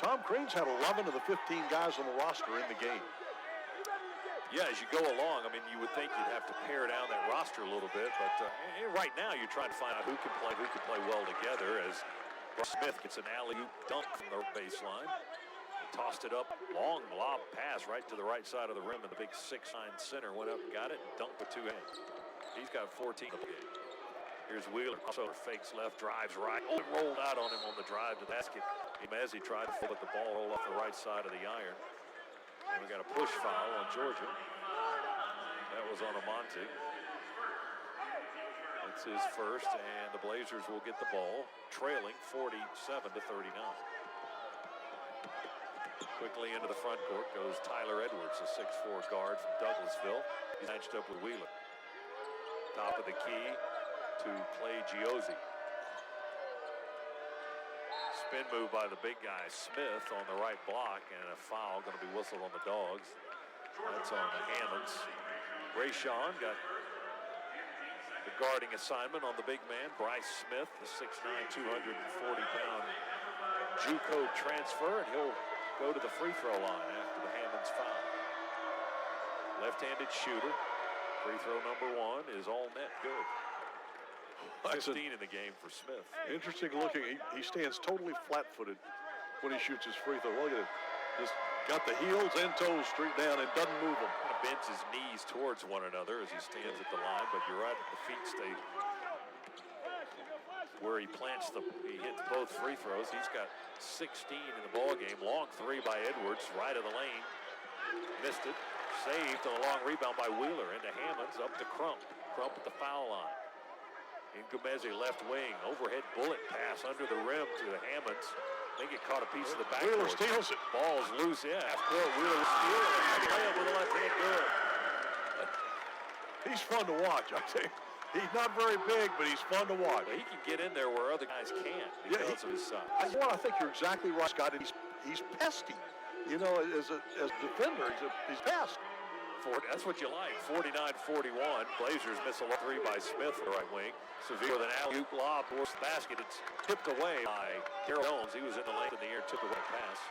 Tom Crean's had 11 of the 15 guys on the roster in the game. Yeah, as you go along, I mean, you would think you'd have to pare down that roster a little bit, but right now you're trying to find out who can play well together, as Bryce Smith gets an alley-oop dunk from the baseline. Tossed it up, long lob pass right to the right side of the rim, and the big 6'9" center went up and got it and dunked with two hands. He's got 14 of the game. Here's Wheeler, also fakes left, drives right. Oh, it rolled out on him on the drive to the basket. He tried to flip the ball roll off the right side of the iron. And we got a push foul on Georgia. That was on Amante. It's his first, and the Blazers will get the ball, trailing 47-39. Quickly into the front court goes Tyler Edwards, a 6'4" guard from Douglasville. He's matched up with Wheeler. Top of the key to Clay Giozzi. Spin move by the big guy, Smith, on the right block, and a foul going to be whistled on the Dogs. That's on the Hammonds. Rayshawn got the guarding assignment on the big man, Bryce Smith, the 6'9", 240-pound JUCO transfer, and he'll go to the free throw line after the Hammonds foul. Left-handed shooter. Free throw number one is all net good. 15 in the game for Smith. Interesting looking. He stands totally flat-footed when he shoots his free throw. Look at it. Just got the heels and toes straight down and doesn't move them. Kind of bends his knees towards one another as he stands at the line, but you're right, the feet stay where he plants he hits both free throws. He's got 16 in the ball game. Long three by Edwards, right of the lane. Missed it. Saved on a long rebound by Wheeler into Hammonds, up to Crump. Crump at the foul line. Ngumezi left wing, overhead bullet pass under the rim to the Hammonds. I think it caught a piece of the backboard. Wheeler steals it. Ball's loose, yeah. Half court, Wheeler will steal it. Play it with a left hand good. He's fun to watch, I tell you. He's not very big, but he's fun to watch. Well, he can get in there where other guys can't because of his size. I think you're exactly right, Scott. He's pesty. You know, as a defender, he's pest. That's what you like. 49-41. Blazers miss a three by Smith for the right wing. Severe with an alley-oop lob towards the basket. It's tipped away by Darrell Jones. He was in the lane in the air, took away the pass.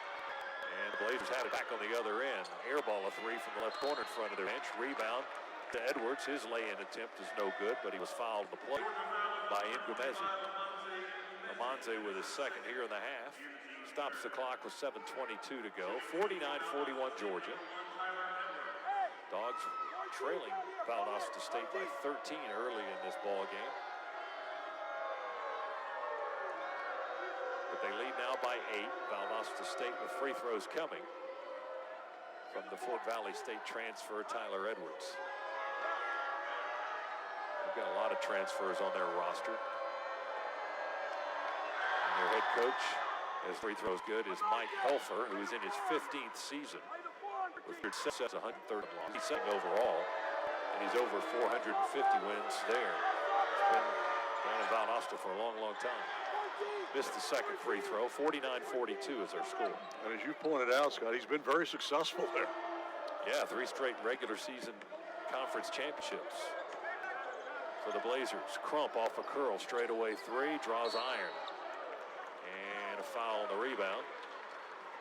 And the Blazers had it back on the other end. Airball a three from the left corner in front of their bench. Rebound to Edwards. His lay-in attempt is no good, but he was fouled on the play by Ngumezi. Amante with his second here in the half. Stops the clock with 7:22 to go. 49-41 Georgia. Dogs trailing Valdosta State by 13 early in this ball game. But they lead now by 8. Valdosta State with free throws coming from the Fort Valley State transfer, Tyler Edwards. They've got a lot of transfers on their roster. And their head coach, as free throws good, is Mike Helfer, who is in his 15th season. With 130 loss. He's second overall, and he's over 450 wins there. He's been down in Valdosta for a long, long time. Missed the second free throw. 49-42 is our score. And as you pointed out, Scott, he's been very successful there. Yeah, 3 straight regular season conference championships for the Blazers. Crump off a curl, straightaway three, draws iron. And a foul on the rebound.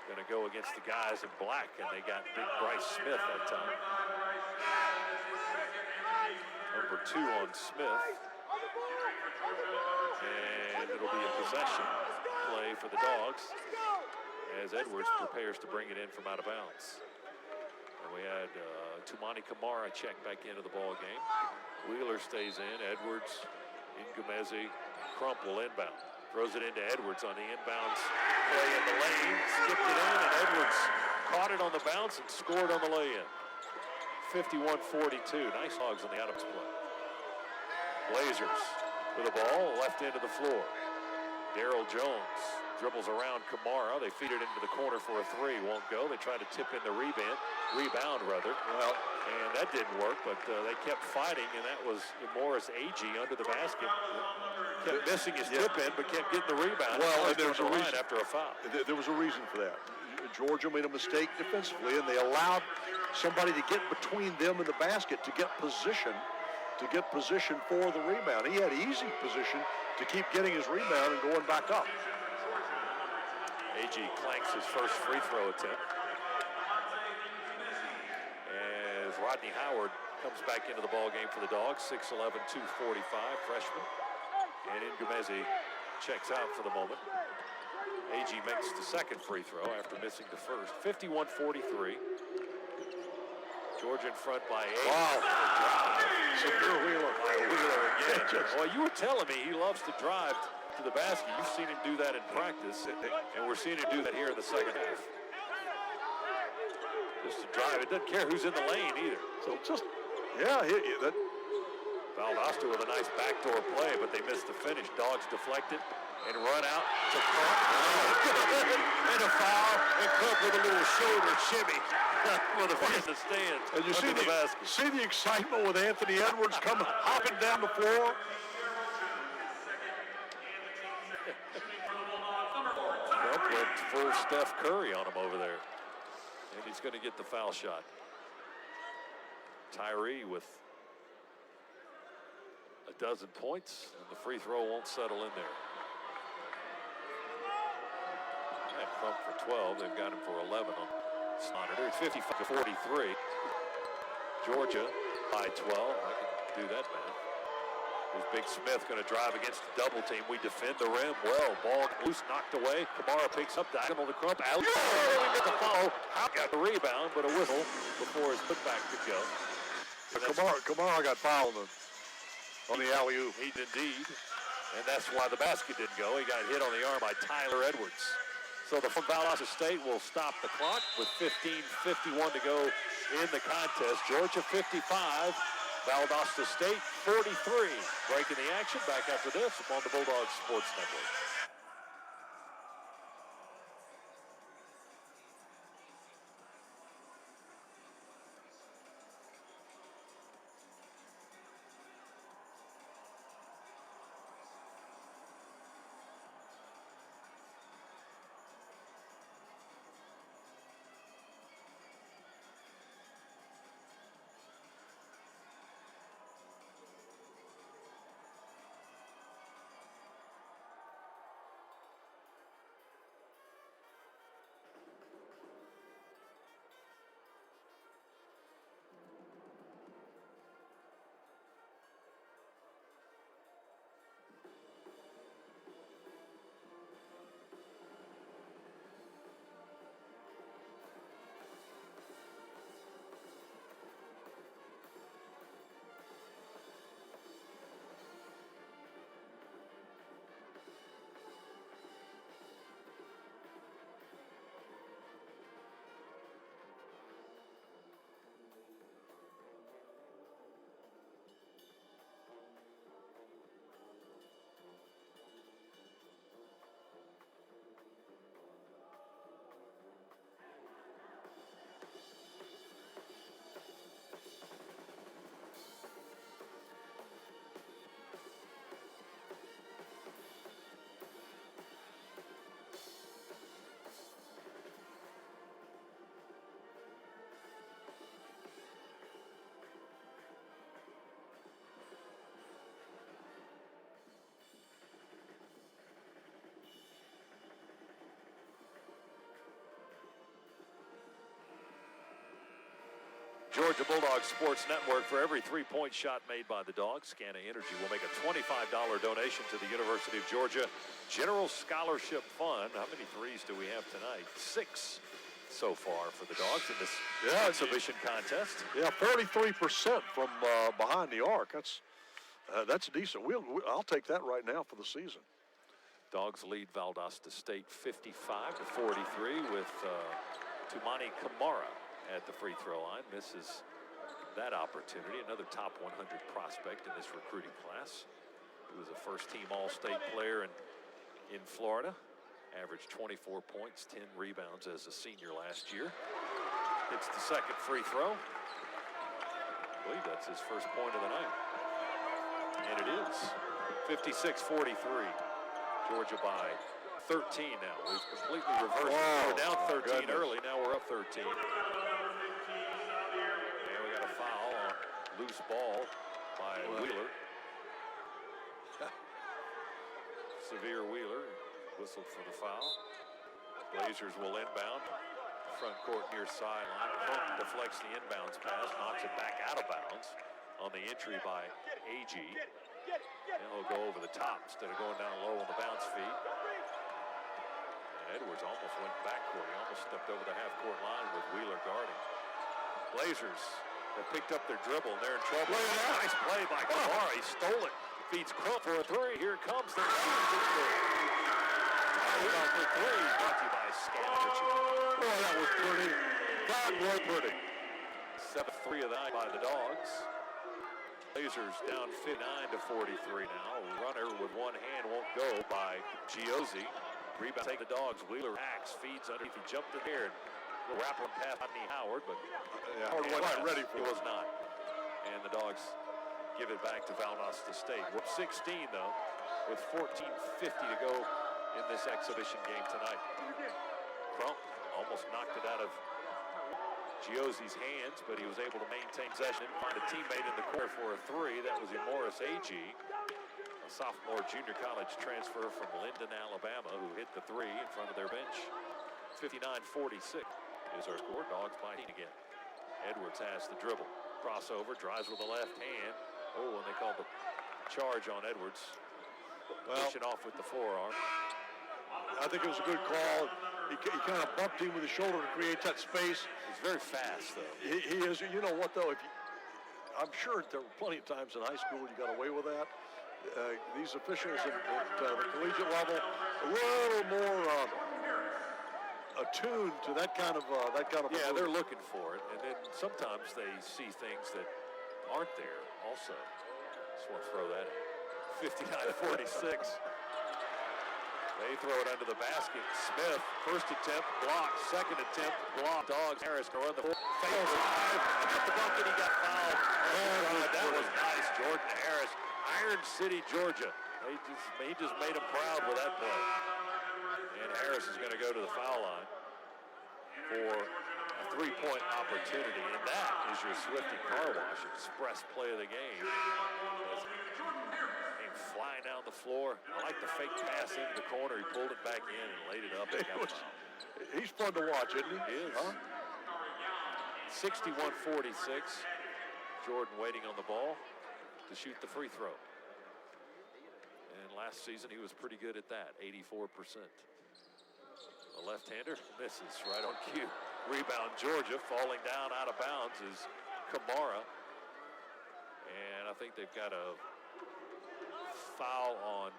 Going to go against the guys in black, and they got big Bryce Smith that time. Number 2 on Smith. And it'll be a possession play for the Dogs as Edwards prepares to bring it in from out of bounds. And we had Tumani Kamara check back into the ball game. Wheeler stays in. Edwards, Ngumezi, Crump will inbound. Throws it into Edwards on the inbounds play in the lane. Skipped it in, and Edwards caught it on the bounce and scored on the lay-in. 51-42. Nice Hogs on the out-of-bounds play. Blazers with the ball, left end of the floor. Darryl Jones dribbles around Kamara. They feed it into the corner for a three. Won't go. They try to tip in the rebound. Well, and that didn't work, but they kept fighting, and that was Morris Agee under the basket. Kept missing his tip in, but kept getting the rebound. Well, and there's a reason after a foul. There was a reason for that. Georgia made a mistake defensively, and they allowed somebody to get between them and the basket to get position for the rebound. He had easy position to keep getting his rebound and going back up. Agee clanks his first free throw attempt. As Rodney Howard comes back into the ball game for the Dogs, 6'11", 245 freshman. And Ngumezi checks out for the moment. Agee makes the second free throw after missing the first. 51-43. Georgia in front by 8. Wow. Severe Wheeler. Wheeler again. Well, you were telling me he loves to drive to the basket. You've seen him do that in practice, and we're seeing him do that here in the second half. Just to drive. It doesn't care who's in the lane either. So just, yeah, that. Valdosta with a nice backdoor play, but they missed the finish. Dogs deflect it and run out to Crump. And a foul, and Crump with a little shoulder shimmy for the finish the stands. And you see the excitement with Anthony Edwards coming hopping down the floor. Crump went full Steph Curry on him over there. And he's going to get the foul shot. Tyree with a dozen points, and the free throw won't settle in there. And Crump for 12. They've got him for 11 on monitor. It's 55-43. Georgia by 12. I can do that, man. There's Big Smith going to drive against the double team. We defend the rim well. Ball loose, knocked away. Kamara picks up diagonal to Crump. Out. He got the foul. Got the rebound, but a whistle before his putback could go. Kamara got fouled on the alley-oop. He did indeed. And that's why the basket didn't go. He got hit on the arm by Tyler Edwards. So the Valdosta State will stop the clock with 15:51 to go in the contest. Georgia 55, Valdosta State 43. Breaking the action back after this on the Bulldogs Sports Network. Georgia Bulldogs Sports Network. For every three-point shot made by the Dogs, Scana Energy will make a $25 donation to the University of Georgia General Scholarship Fund. How many threes do we have tonight? 6 so far for the Dogs in this exhibition contest. Yeah, 33% from behind the arc. That's decent. I'll take that right now for the season. Dogs lead Valdosta State 55-43 with Tumani Kamara at the free throw line. Misses that opportunity. Another top 100 prospect in this recruiting class. He was a first-team All-State player in in Florida. Averaged 24 points, 10 rebounds as a senior last year. Hits the second free throw. I believe that's his first point of the night. And it is. 56-43. Georgia by 13 now. We've completely reversed. We were down 13 early. Now we're up 13. And we got a foul on loose ball by Wheeler. Severe Wheeler whistled for the foul. Blazers will inbound. Front court near sideline. Hook deflects the inbounds pass, knocks it back out of bounds on the entry by AG. And he'll go over the top instead of going down low on the bounce feet. And Edwards almost went backcourt. He almost stepped over the half-court line with Wheeler guarding. Blazers have picked up their dribble and they're in trouble. Nice play by Kamara. He stole it. Feeds Crump for a three. Here it comes. Rebound for three. Brought to you by Scanner. Boy, that was pretty. God, was pretty. 7-3 of that by the Dogs. Blazers down 59-43 now. Runner with one hand won't go by Giozzi. Rebound take the Dogs. Wheeler acts, feeds underneath. He jumped in there and wrap on past Rodney Howard, but Howard wasn't ready for it. He was not. And the Dogs give it back to Valdosta State. We're 16 though, with 14:50 to go in this exhibition game tonight. Crump almost knocked it out of Giozzi's hands, but he was able to maintain possession. Find a teammate in the corner for a three. That was Morris AG, a sophomore junior college transfer from Linden, Alabama, who hit the three in front of their bench. 59-46 is our score. Dogs by 18 again. Edwards has the dribble. Crossover, drives with the left hand. Oh, and they called the charge on Edwards. Pushing off with the forearm. I think it was a good call. He kind of bumped him with his shoulder to create that space. He's very fast, though. He is. You know what, though? I'm sure there were plenty of times in high school you got away with that. These officials at the collegiate level, a little more attuned to that kind of. Yeah, they're looking for it, and then sometimes they see things that aren't there. Also, just want to throw that in. 59-46. They throw it under the basket. Smith, first attempt, blocked. Second attempt, blocked. Dogs. Harris can run the fail drive. Got the bucket. He got fouled. That was nice. Jordan Harris, Iron City, Georgia. He just made him proud with that play. And Harris is going to go to the foul line for a three-point opportunity, and that is your Swifty Car Wash express play of the game. Came flying down the floor. I like the fake pass into the corner. He pulled it back in and laid it up. And he's fun to watch, isn't he? He is. Huh? 61-46. Jordan waiting on the ball to shoot the free throw. And last season he was pretty good at that, 84%. The left-hander misses right on cue. Rebound Georgia. Falling down out of bounds is Kamara. And I think they've got a foul on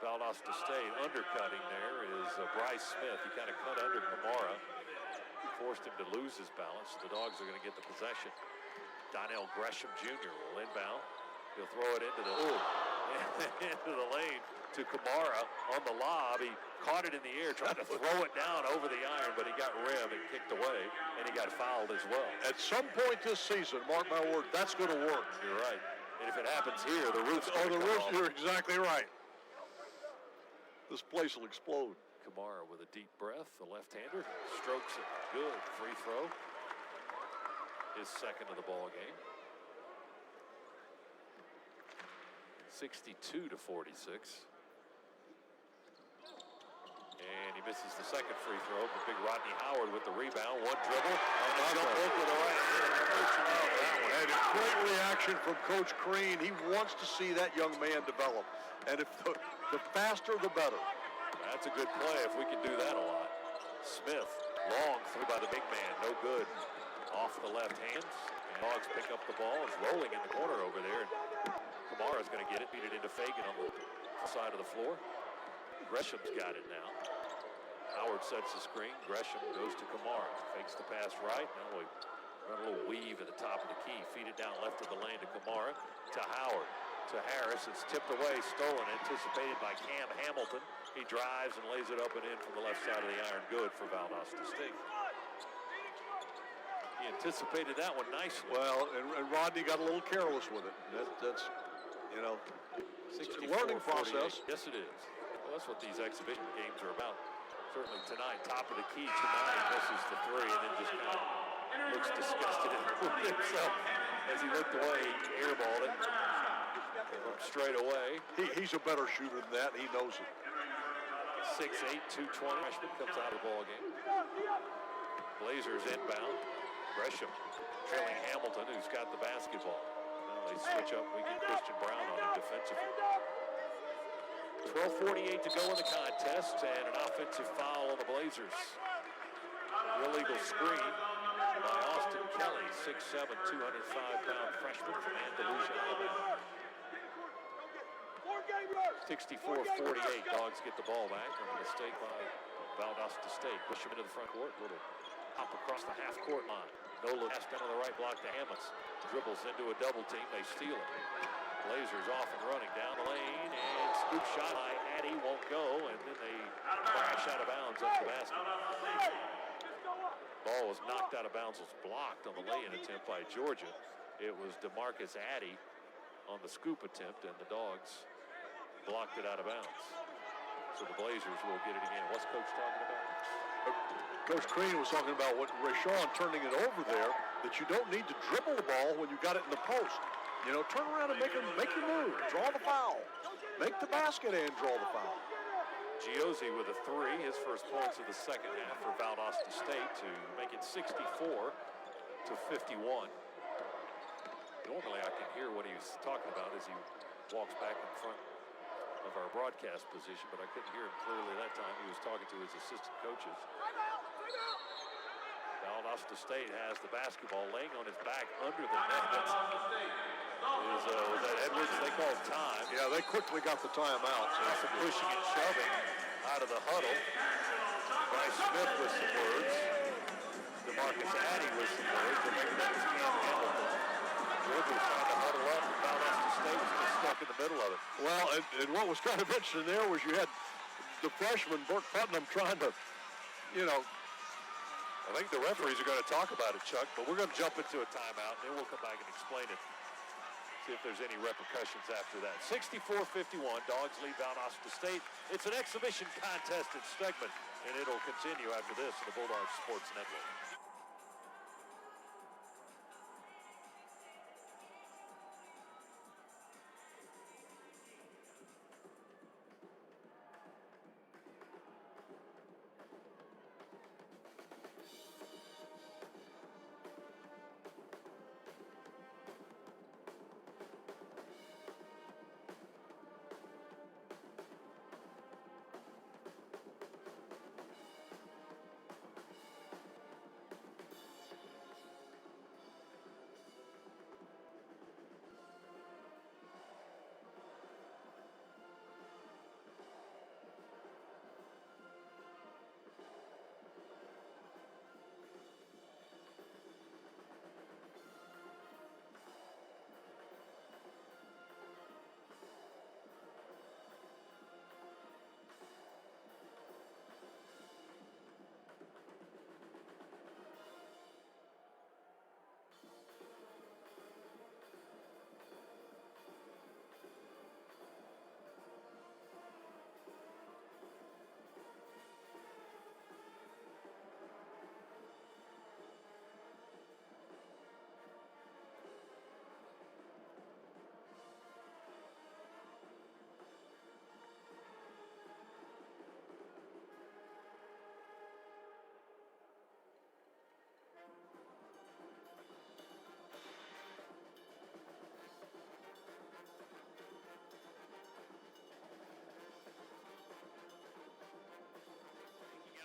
Valdosta State. Undercutting there is Bryce Smith. He kind of cut under Kamara. Forced him to lose his balance. The Dogs are going to get the possession. Donnell Gresham Jr. will inbound. He'll throw it into the lane to Kamara on the lob. He caught it in the air, tried to throw it down over the iron, but he got rimmed and kicked away, and he got fouled as well. At some point this season, mark my word, that's going to work. You're right. And if it happens here, the roof's going to come off. You're exactly right. This place will explode. Kamara with a deep breath, the left-hander, strokes it. Good free throw. His second of the ball game. 62-46. And he misses the second free throw. The big Rodney Howard with the rebound. One dribble. And jump hook with the right hand. And a great reaction from Coach Crean. He wants to see that young man develop. And if the faster, the better. That's a good play if we can do that a lot. Smith, long through by the big man. No good. Off the left hands. And Dogs pick up the ball. It's rolling in the corner over there. Kamara's going to get it. Beat it into Fagan on the side of the floor. Gresham's got it now. Howard sets the screen. Gresham goes to Kamara. Fakes the pass right. Now we run a little weave at the top of the key. Feed it down left of the lane to Kamara. To Howard. To Harris. It's tipped away. Stolen. Anticipated by Cam Hamilton. He drives and lays it up and in from the left side of the iron. Good for Valdosta State. He anticipated that one nicely. Well, and Rodney got a little careless with it. That's, you know, it's a learning process. Yes, it is. Well, that's what these exhibition games are about. Certainly tonight, top of the key, Tamani misses the three and then just kind of looks disgusted with himself as he looked away. He airballed it from straight away. He's a better shooter than that. He knows it. 6'8", 220. Freshman comes out of the ball game. Blazers inbound. Gresham trailing Hamilton, who's got the basketball. Now they switch up. We get Christian Brown on him defensively. 12:48 to go in the contest, and an offensive foul on the Blazers. Illegal screen by Austin Kelly, 6'7", 205-pound freshman from Andalusia, Alabama. 64-48, Dogs get the ball back from a mistake by Valdosta State. Push him into the front court, little hop across the half-court line. Nola pass down on the right block to Hammonds. Dribbles into a double team, they steal it. Blazers off and running down the lane, and scoop shot by Addy won't go, and then they crash out of bounds under the basket. Ball was knocked out of bounds, was blocked on the lay-in attempt by Georgia. It was DeMarcus Addy on the scoop attempt, and the Dogs blocked it out of bounds. So the Blazers will get it again. What's Coach talking about? Coach Crean was talking about what Rashawn turning it over there, that you don't need to dribble the ball when you got it in the post. You know, turn around and make your move, draw the foul, make the basket and draw the foul. Giozzi with a three, his first points of the second half for Valdosta State to make it 64-51. Normally I can hear what he's talking about as he walks back in front of our broadcast position, but I couldn't hear him clearly that time. He was talking to his assistant coaches. Valdosta State has the basketball, laying on his back under the net. Was that Edwards? They called time. Yeah, they quickly got the timeout. So some pushing and shoving out of the huddle. Bryce Smith with some words. DeMarcus Addy with some words. And maybe that was Cam Hamilton. Georgia was trying to huddle up, and Valdosta State was just stuck in the middle of it. Well, and what was kind of interesting there was you had the freshman, Burt Putnam, trying to, you know. I think the referees are going to talk about it, Chuck, but we're going to jump into a timeout, and then we'll come back and explain it. See if there's any repercussions after that. 64-51, Dogs lead Valdosta State. It's an exhibition contest in Stegman, and it'll continue after this on the Bulldog Sports Network.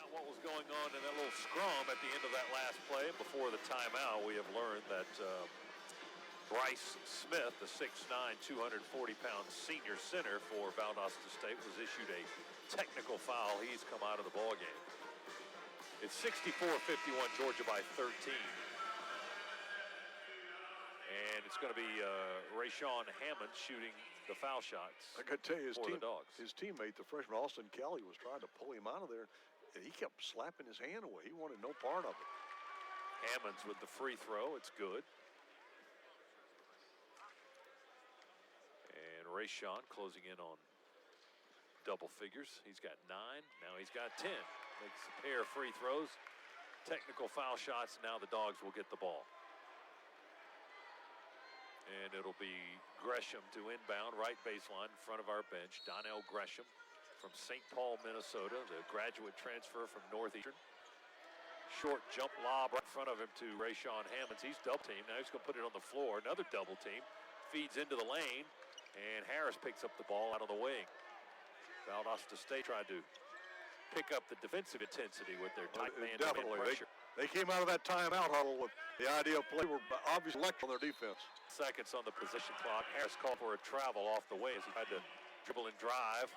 What was going on in that little scrum at the end of that last play before the timeout, we have learned that Bryce Smith, the 6'9", 240-pound senior center for Valdosta State, was issued a technical foul. He's come out of the ball game. It's 64-51, Georgia by 13. And And it's going to be Rayshawn Hammond shooting the foul shots. I got to tell you, his teammate, the freshman Austin Kelly, was trying to pull him out of there, and he kept slapping his hand away. He wanted no part of it. Hammonds with the free throw. It's good. And Rayshawn closing in on double figures. He's got 9. Now he's got 10. Makes a pair of free throws. Technical foul shots. Now the Dogs will get the ball. And it'll be Gresham to inbound, right baseline in front of our bench. Donnell Gresham from St. Paul, Minnesota, the graduate transfer from Northeastern. Short jump lob right in front of him to Rayshawn Hammonds. He's double teamed. Now he's going to put it on the floor. Another double team. Feeds into the lane. And Harris picks up the ball out of the wing. Valdosta State tried to pick up the defensive intensity with their tight man pressure. They came out of that timeout huddle with the idea of play were obviously elect on their defense. Seconds on the position clock. Harris called for a travel off the way as he tried to dribble and drive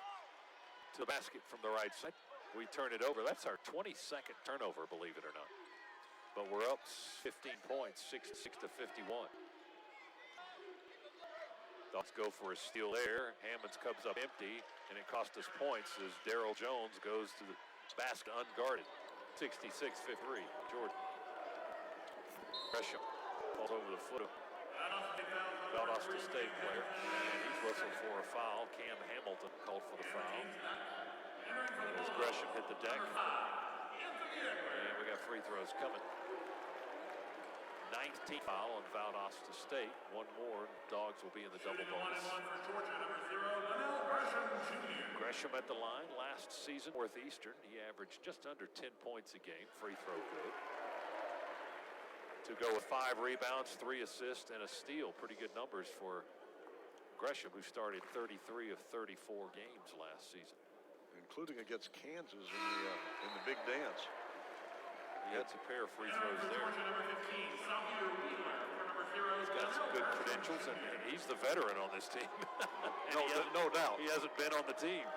to the basket from the right side. We turn it over. That's our 22nd turnover, believe it or not. But we're up 15 points, 66 to 51. Dogs go for a steal there. Hammonds comes up empty, and it cost us points as Darrell Jones goes to the basket unguarded. 66-53, Jordan. Gresham falls over the foot of Valdosta State player, and he's whistled for a foul. Cam Hamilton called for the foul. As Gresham hit the deck, and we got free throws coming. 19th foul on Valdosta State. One more, Dogs will be in the double bonus. Gresham at the line last season, Northeastern. He averaged just under 10 points a game. Free throw good. To go with 5 rebounds, 3 assists, and a steal. Pretty good numbers for Gresham, who started 33 of 34 games last season, including against Kansas in the big dance. He had some pair of free throws there. He's got some good credentials, and he's the veteran on this team. No doubt. He hasn't been on the team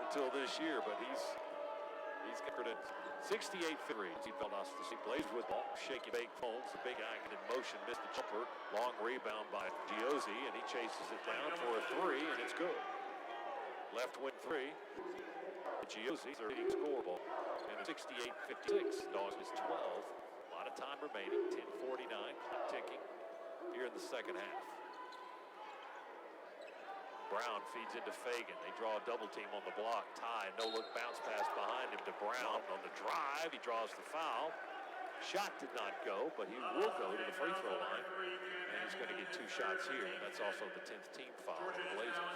until this year, but he's got credentials. 68-53. Valdosta State plays with ball. Shaky bake phones. The big guy in motion missed the jumper. Long rebound by Giozzi, and he chases it down for a 3, and it's good. Left wing 3. Giozzi's their leading scoreboard. And 68-56. Dogs is 12. A lot of time remaining. 10:49. Clock ticking here in the second half. Brown feeds into Fagan. They draw a double team on the block. Ty, no look bounce pass behind him to Brown on the drive. He draws the foul. Shot did not go, but he will go to the free throw line. And he's going to get 2 shots here. That's also the 10th team foul on the Blazers.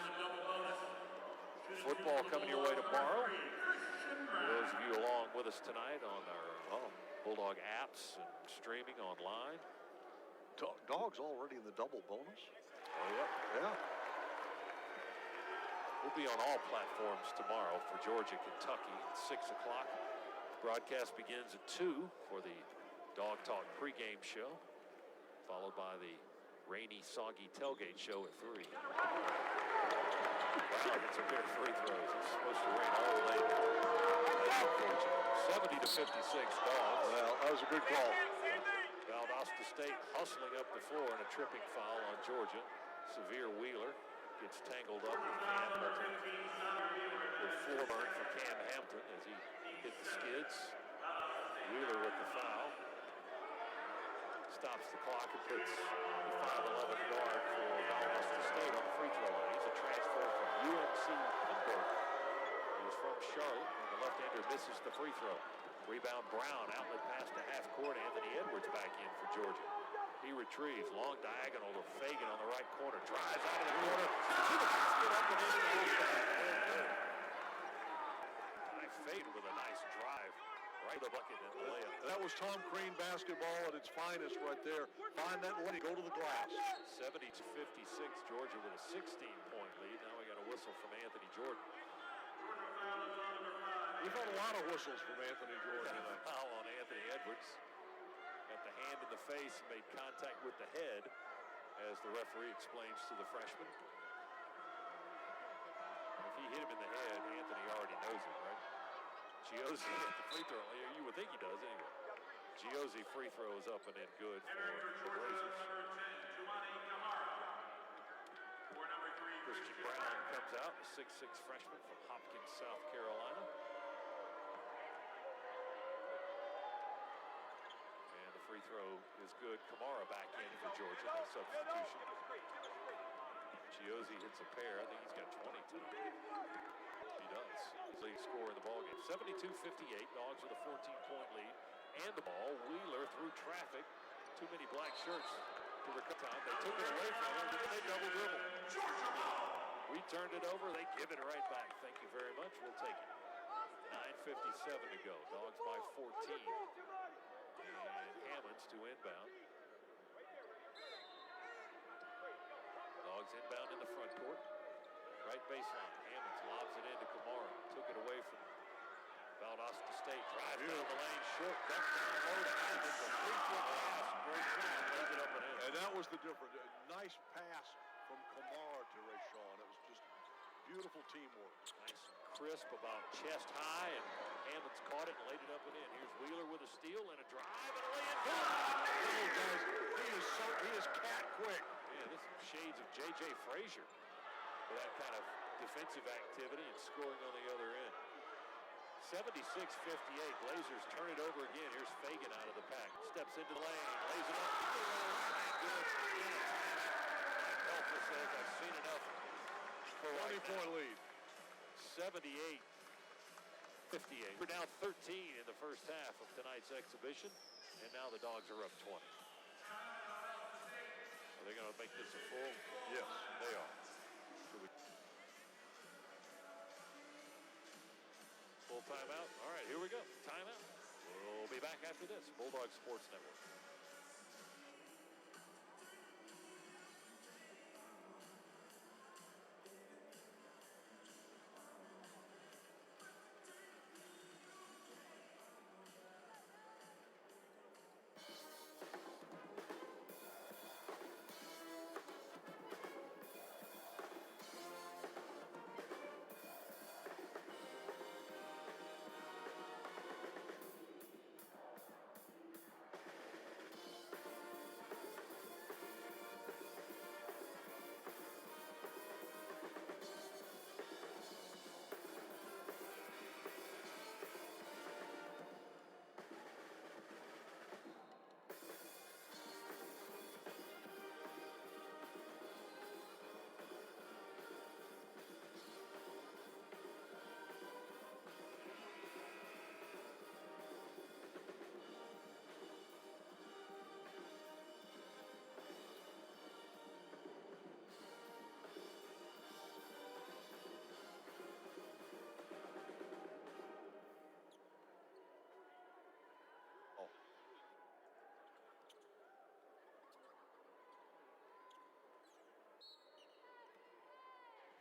Football coming your way tomorrow. For those of you along with us tonight on our Bulldog apps and streaming online. Dogs already in the double bonus. Oh, Yeah. We'll be on all platforms tomorrow for Georgia, Kentucky at 6 o'clock. Broadcast begins at 2 for the Dog Talk pregame show, followed by the rainy, soggy tailgate show at 3. Wow, gets a pair of free throws. It's supposed to rain all day. That's unfortunate. 70-56 Dogs. Well, that was a good call. Valdosta State hustling up the floor and a tripping foul on Georgia. Severe Wheeler gets tangled up with Cam Hamilton. With 4 burn for Cam Hamilton as he hit the skids. Wheeler with the foul. Stops the clock and puts the 5'11" guard for Valdosta State on the free throw line. He's a transfer from UNC Hamburg. He's from Charlotte, and the left-hander misses the free throw. Rebound Brown, outlet pass to half court. Anthony Edwards back in for Georgia. He retrieves, long diagonal to Fagan on the right corner. Drives out of the corner. To the basket, up and in. Fagan with a nice drive. Right to the bucket and the layup. That was Tom Crean basketball at its finest right there. Find that lane, go to the glass. 70-56, Georgia with a 16-point lead. Now we got a whistle from Anthony Jordan. We've had a lot of whistles from Anthony Jordan. Got a foul on Anthony Edwards. Got the hand in the face and made contact with the head, as the referee explains to the freshman. If he hit him in the head, Anthony already knows it, right? Giozzi at the free throw. You would think he does anyway. Giozzi free throws up and in good for the Blazers. Christian Brown comes out, a 6'6" freshman from Hopkins, South Carolina. And the free throw is good. Kamara back in for Georgia, no substitution. Chiozzi hits a pair. I think he's got 20 tonight. He does. Lead scorer in the ballgame. 72-58. Dogs with a 14-point lead. And the ball. Wheeler through traffic. Too many black shirts to recover time. They took it away from him. Then they double dribble. We turned it over. They give it right back. Thank you very much. We'll take it. 9:57 to go. Dogs by 14. And Hammonds to inbound. Dogs inbound in the front court. Right baseline. Hammonds lobs it into Kamara. Took it away from Valdosta State. Drives down the lane. Short. Dump down low to Hammonds. A 3-foot pass. Great shot. Lays it up and in. And that was the difference. A nice pass from Kamara to Rashawn. It was just beautiful teamwork. Nice and crisp, about chest high, and Hammonds caught it and laid it up and in. Here's Wheeler with a steal and a drive and a lay-in. Oh, guys, he is cat quick. Yeah, this is shades of J.J. Frazier for that kind of defensive activity and scoring on the other end. 76-58. Blazers turn it over again. Here's Fagan out of the pack. Steps into the lane, lays it up. Good. Mike says, I've seen enough. 20-point lead. 78-58. We're down 13 in the first half of tonight's exhibition, and now the Dogs are up 20. Are they going to make this a full? Yes, they are. Full timeout? All right, here we go. Timeout. We'll be back after this. Bulldog Sports Network.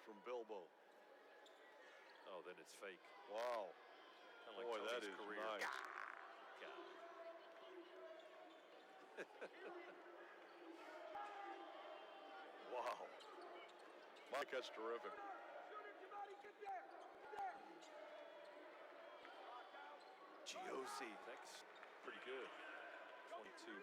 From Bilbo. Oh, then it's fake. Wow. Kind of like boy, that Tony's is career. nice. God. Wow. Mike, that's terrific. Chiozzi, that's pretty good. 22.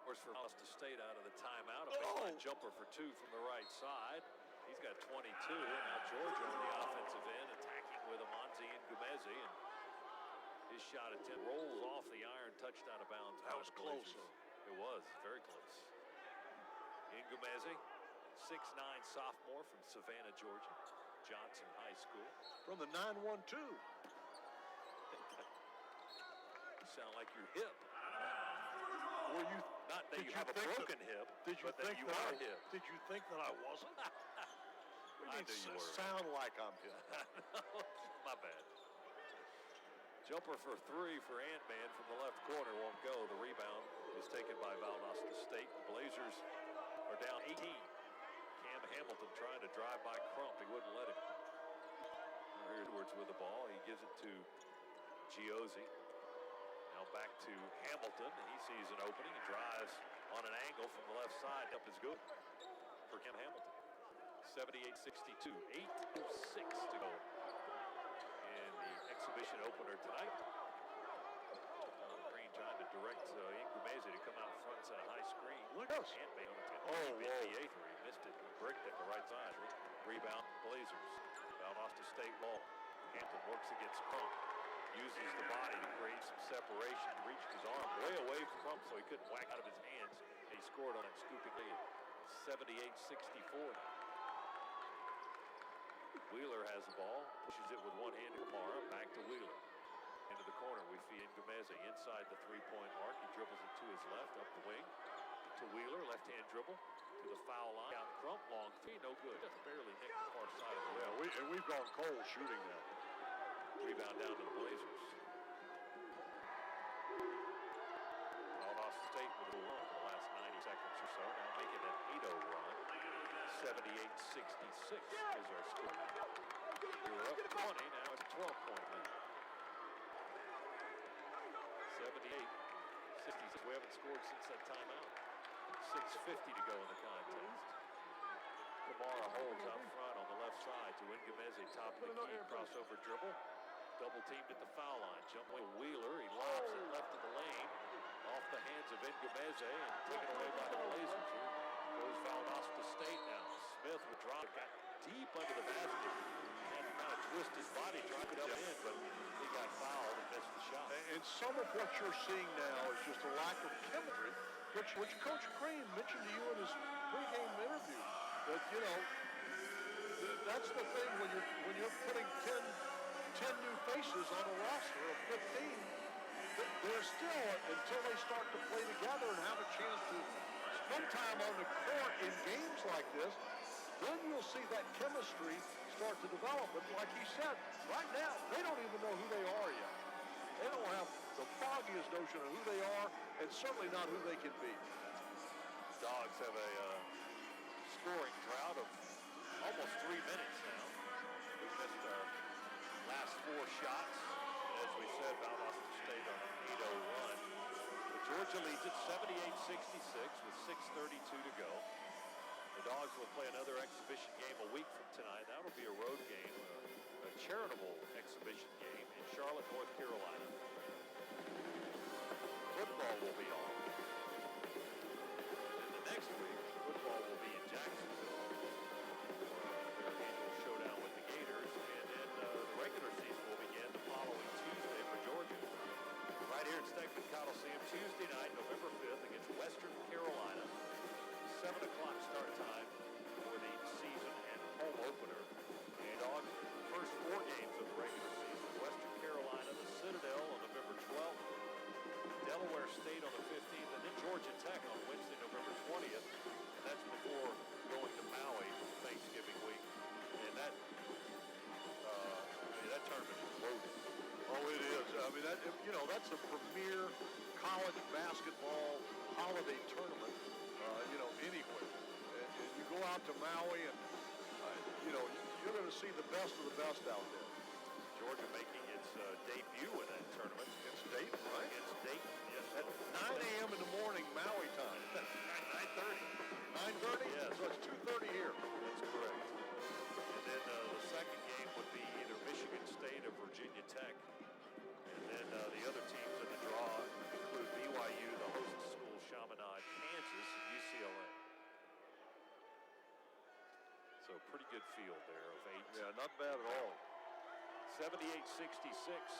For Valdosta State out of the timeout. A baseline jumper for two from the right side. He's got 22. And now Georgia on the offensive end, attacking with Amanzi and Gumezi. And his shot attempt rolls off the iron, touched out of bounds. That was close. It was very close. Ngumezi, 6'9" sophomore from Savannah, Georgia, Johnson High School. From the 9-1-2. You sound like you're hip. Were you? Not that you have a broken hip, did you but think that you are hip. Did you think that I wasn't? I knew you were. Sound like I'm hip. My bad. Jumper for three for Ant-Man from the left corner won't go. The rebound is taken by Valdosta State. The Blazers are down 18. Cam Hamilton trying to drive by Crump. He wouldn't let him. Here's Edwards with the ball. He gives it to Chiozzi. Now back to Hamilton. He sees an opening and drives on an angle from the left side. Up is good for Cam Hamilton. 78-62. 8:06 to go in the exhibition. exhibition opener tonight. Green trying to direct Ingramese to come out front, set a high screen. Look at us. NBA three. Missed it. Bricked it to the right side. Rebound, Blazers. Valdosta State ball. Hampton works against Crump. Uses the body to create some separation. Reached his arm way away from Crump so he couldn't whack out of his hands. He scored on that scooping lead. 78-64. Wheeler has the ball. Pushes it with one hand to Kamara. Back to Wheeler. Into the corner, we feed Ingramese inside the three-point arc. He dribbles it to his left, up the wing. To Wheeler, left-hand dribble. To the foul line. Out Crump, long three, no good. Just barely nicked the far side of the rim. And we've gone cold shooting that. Rebound down to the Blazers. Valdosta State with a run for the last 90 seconds or so. Now making an 8-0 run. 78-66 is our score. We were up 20, now it's a 12-point lead. 78-66. We haven't scored since that timeout. 6:50 to go in the contest. Kamara holds up front on the left side to Ingramese, top of the key, crossover dribble. Double teamed at the foul line. Jump with Wheeler. He lobs it left of the lane. Off the hands of Ingramese and taken away by the Blazers. Here goes Valdosta State now. Smith will drop it. Got deep under the basket. Had to kind of twist his body, drive it up in, but he got fouled and missed the shot. And some of what you're seeing now is just a lack of chemistry, which Coach Crane mentioned to you in his pregame interview. That, you know, that's the thing when you're putting 10 new faces on a roster of 15. They're still, until they start to play together and have a chance to spend time on the court in games like this, then you'll see that chemistry start to develop. But like he said, right now, they don't even know who they are yet. They don't have the foggiest notion of who they are, and certainly not who they can be. Dogs have a scoring drought of almost 3 minutes now. We missed our last 4 shots. As we said, Valdosta State on an 8-0 run. But Georgia leads it 78-66 with 6:32 to go. The Dogs will play another exhibition game a week from tonight. That'll be a road game, a charitable exhibition game in Charlotte, North Carolina. Football will be on. And the next week, football will be in Jacksonville. Their annual showdown with the Gators. And then the regular season will begin the following Tuesday for Georgia. Right here at Steckman Coliseum, Tuesday night, November 5th, against Western Carolina. 7 o'clock start time for the season and home opener. And on the first 4 games of the regular season, Western Carolina, the Citadel on November 12th, Delaware State on the 15th, and then Georgia Tech on Wednesday, November 20th. And that's before going to Maui Thanksgiving week. And that tournament is loaded. Oh, it is. I mean, that's a premier college basketball holiday tournament. Anywhere. And you go out to Maui and, you're going to see the best of the best out there. Georgia making its debut in that tournament. Against Dayton, right? Against Dayton, yes. At 9 a.m. in the morning, Maui time. 9:30. 9:30? Yes. So it's 2:30 here. That's correct. And then the second game would be either Michigan State or Virginia Tech. And then the other teams in the draw include BYU, the host school, Chaminade, Kansas, and UCLA. So pretty good field there of 8. Yeah, not bad at all. 78-66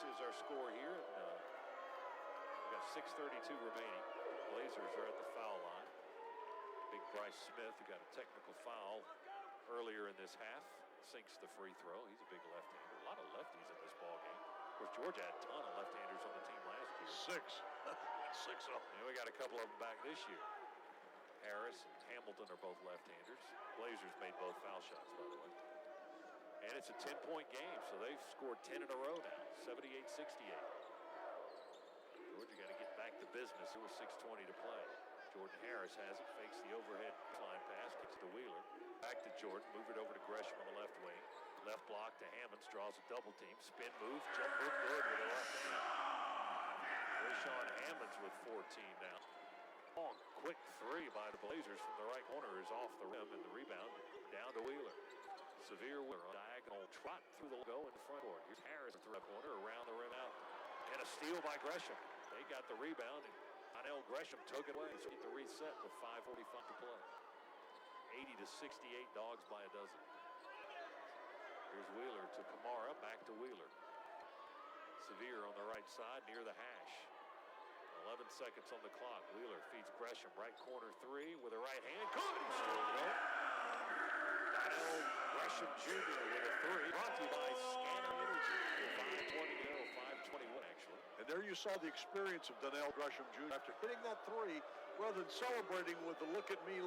is our score here. We've got 6:32 remaining. Blazers are at the foul line. Big Bryce Smith, who got a technical foul earlier in this half, sinks the free throw. He's a big left-hander. A lot of lefties in this ball game. Of course, Georgia had a ton of left-handers on the team last year. 6 of them. And we got a couple of them back this year. Harris and Hamilton are both left-handers. Blazers made both foul shots, by the way. And it's a 10-point game, so they've scored 10 in a row now, 78-68. Georgia got to get back to business. There was 6:20 to play. Jordan Harris has it, fakes the overhead line pass, kicks to Wheeler. Back to Jordan, move it over to Gresham on the left wing. Left block to Hammonds, draws a double team. Spin move, jump move good with the left hand. Rashawn Hammonds with 14 now. Long, quick 3 by the Blazers from the right corner is off the rim, and the rebound down to Wheeler. Severe Wheeler on diagonal trot through the goal in the front court. Here's Harris at the right corner, around the rim And a steal by Gresham. They got the rebound, and Donnell Gresham took it away. So get the reset with 5:45 to play. 80-68, Dogs by a dozen. Here's Wheeler to Kamara, back to Wheeler. Severe on the right side near the hash. 11 seconds on the clock. Wheeler feeds Gresham, right corner three with a right hand. Good! He scored it. Donnell Gresham Jr. with a three. Brought to you by Scanner Energy. 5:20 to go, 5:21 actually. And there you saw the experience of Donnell Gresham Jr. After hitting that three, rather than celebrating with the look at me,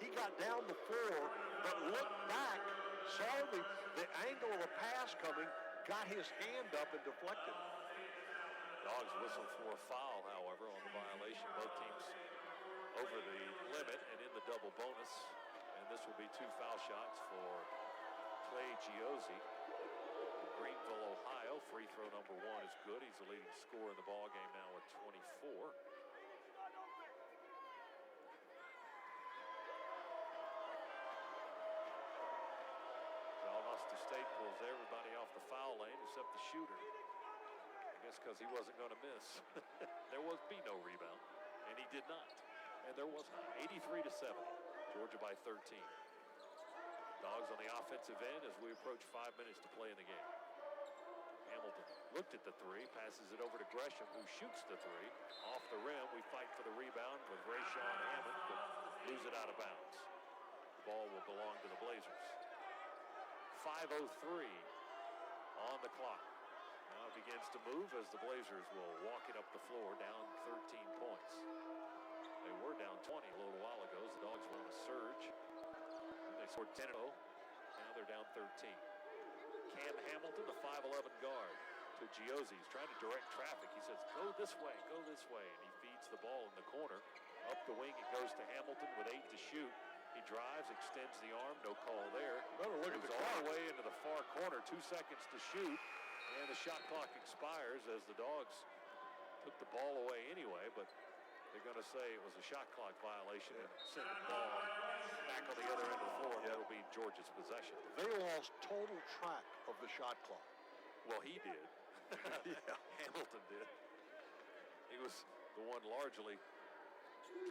he got down the floor, but looked back, saw the angle of the pass coming, got his hand up and deflected. Dogs whistle for a foul, however, on the violation. Both teams over the limit and in the double bonus. And this will be 2 foul shots for Clay Giozzi. Greenville, Ohio. Free throw number 1 is good. He's the leading scorer in the ball game now with 24. Valdosta State pulls everybody off the foul lane except the shooter. I guess because he wasn't going to miss. There was no rebound, and he did not. And there was not. 83-70. Georgia by 13. Dogs on the offensive end as we approach 5 minutes to play in the game. Hamilton looked at the three, passes it over to Gresham, who shoots the three. Off the rim, we fight for the rebound with Rayshawn Hammond, but lose it out of bounds. The ball will belong to the Blazers. 5:03 on the clock. Now it begins to move as the Blazers will walk it up the floor, down 13 points. They were down 20 a little while ago as the Dogs were on a surge. And they scored 10-0. Now they're down 13. Cam Hamilton, the 5'11 guard, to Giozzi. He's trying to direct traffic. He says, go this way, and he feeds the ball in the corner. Up the wing, it goes to Hamilton with 8 to shoot. He drives, extends the arm, no call there. Better look at the all the way into the far corner, 2 seconds to shoot. And the shot clock expires as the Dogs took the ball away anyway, but they're going to say it was a shot clock violation and send the ball back on the other end of the floor. That'll be Georgia's possession. They lost total track of the shot clock. Well, he did. Yeah. Hamilton did. He was the one largely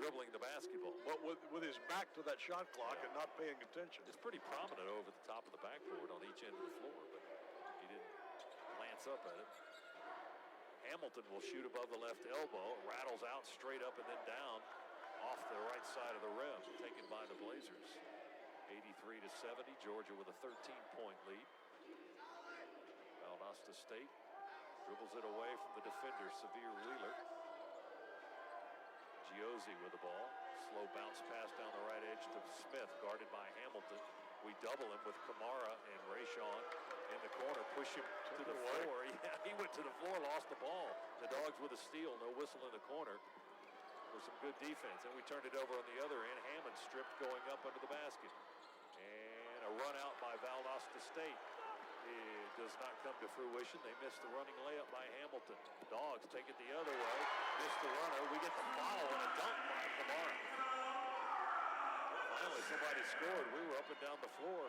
dribbling the basketball. But with his back to that shot clock and not paying attention. It's pretty prominent over the top of the backboard on each end of the floor, but he didn't glance up at it. Hamilton will shoot above the left elbow, rattles out straight up and then down off the right side of the rim, taken by the Blazers. 83-70, Georgia with a 13-point lead. Valdosta State dribbles it away from the defender, Severe Wheeler. Giozzi with the ball. Slow bounce pass down the right edge to Smith, guarded by Hamilton. We double him with Kamara and Rayshawn in the corner, push him to the floor. Yeah, he went to the floor, lost the ball. The Dogs with a steal, no whistle in the corner. With some good defense. And we turned it over on the other end. Hammond stripped going up under the basket. And a run out by Valdosta State. It does not come to fruition. They missed the running layup by Hamilton. Dogs take it the other way. Missed the runner. We get the foul and a dunk by Kamara. Finally, somebody scored. We were up and down the floor.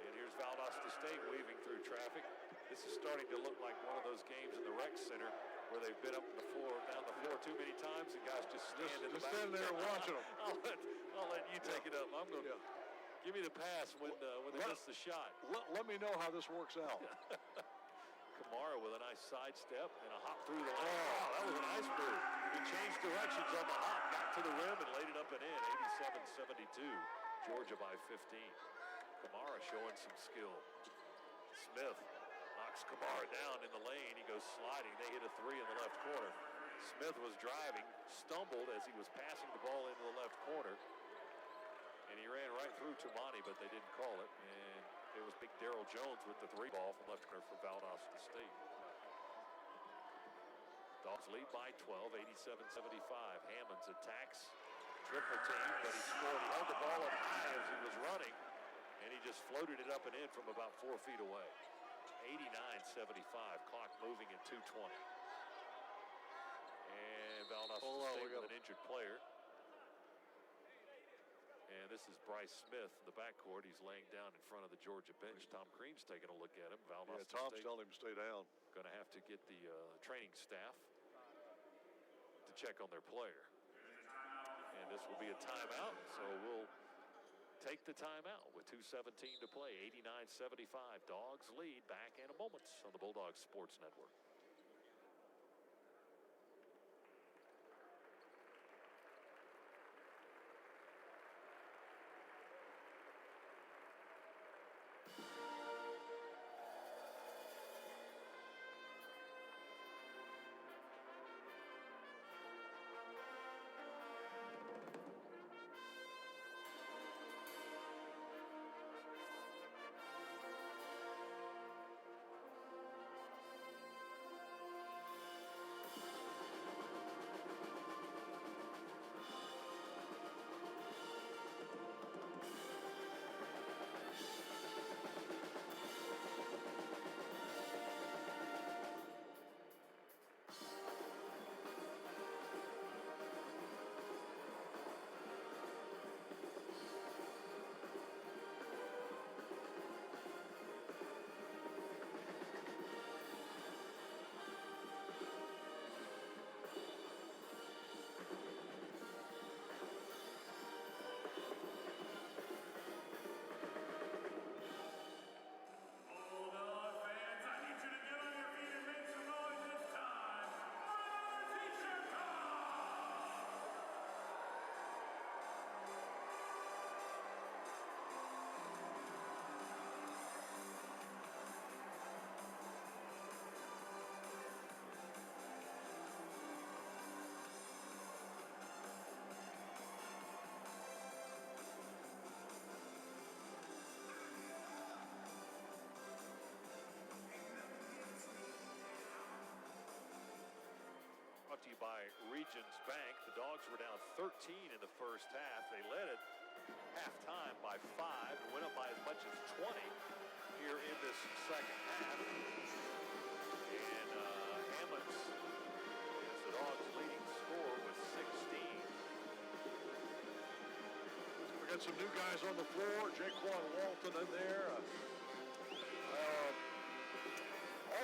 And here's Valdosta State weaving through traffic. This is starting to look like one of those games in the rec center where they've been up the floor, down the floor too many times, and guys just stand in the back. Stand there watching them. I'll let you take it up. I'm going to give me the pass when they miss the shot. Let me know how this works out. Kamara with a nice sidestep and a hop through the line. Oh, that was a nice move. He changed directions on the hop, got to the rim, and laid it up and in. 87-72, Georgia by 15. Kamara showing some skill. Smith knocks Kamara down in the lane. He goes sliding. They hit a three in the left corner. Smith was driving, stumbled as he was passing the ball into the left corner. And he ran right through Tumani, but they didn't call it. And it was big Darrell Jones with the three ball from left corner for Valdosta State. Dogs lead by 12, 87-75. Hammonds attacks, triple team, but he scored. He held the ball up high as he was running, and he just floated it up and in from about 4 feet away. 89-75, clock moving at 2:20. And Valdosta State with an injured player. And this is Bryce Smith in the backcourt. He's laying down in front of the Georgia bench. Tom Crean's taking a look at him. Valdosta Tom's State. telling him to stay down. going to have to get the training staff to check on their player. And this will be a timeout, so we'll take the timeout with 2:17 to play. 89-75. Dogs lead. Back in a moment on the Bulldogs Sports Network. Brought to you by Regions Bank. The Dogs were down 13 in the first half. They led at halftime by 5 and went up by as much as 20 here in this second half. And Hammonds is the Dogs' leading scorer with 16. We got some new guys on the floor. Jaquan Walton in there.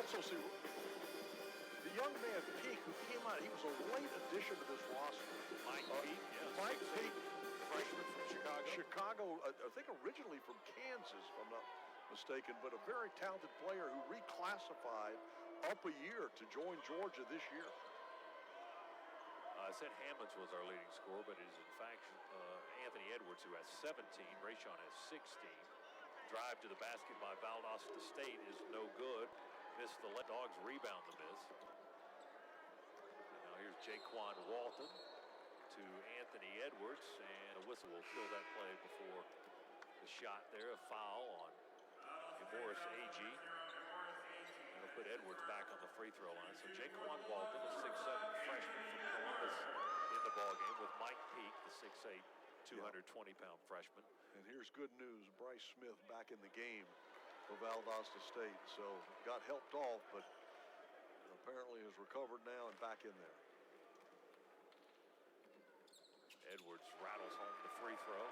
Also see the young man Peak, who came out, he was a late addition to this roster. Mike Peak, yes. Mike Peak, freshman from Chicago. Chicago, I think originally from Kansas, if I'm not mistaken, but a very talented player who reclassified up a year to join Georgia this year. I said Hammonds was our leading scorer, but it is in fact Anthony Edwards, who has 17. Rayshon has 16. Drive to the basket by Valdosta State is no good. Missed the Dogs rebound the miss. And now here's Jaquan Walton to Anthony Edwards, and a whistle will kill that play before the shot there. A foul on Morris A.G. That'll put Edwards back on the free throw line. So Jaquan Walton, a 6'7" freshman from Columbus, in the ballgame with Mike Peak, the 6'8", 220-pound freshman. And here's good news. Bryce Smith back in the game for Valdosta State. So got helped off, but apparently has recovered now and back in there. Edwards rattles home the free throw.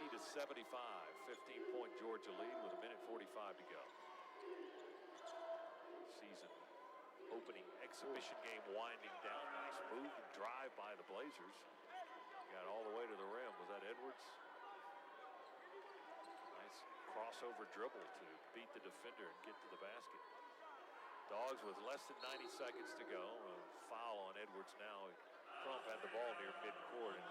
90-75, 15-point Georgia lead with 1:45 to go. Season opening exhibition game winding down. Nice move and drive by the Blazers. Got all the way to the rim. Was that Edwards? Nice crossover dribble to beat the defender and get to the basket. Dogs with less than 90 seconds to go. A foul on Edwards now. Crump had the ball near midcourt, and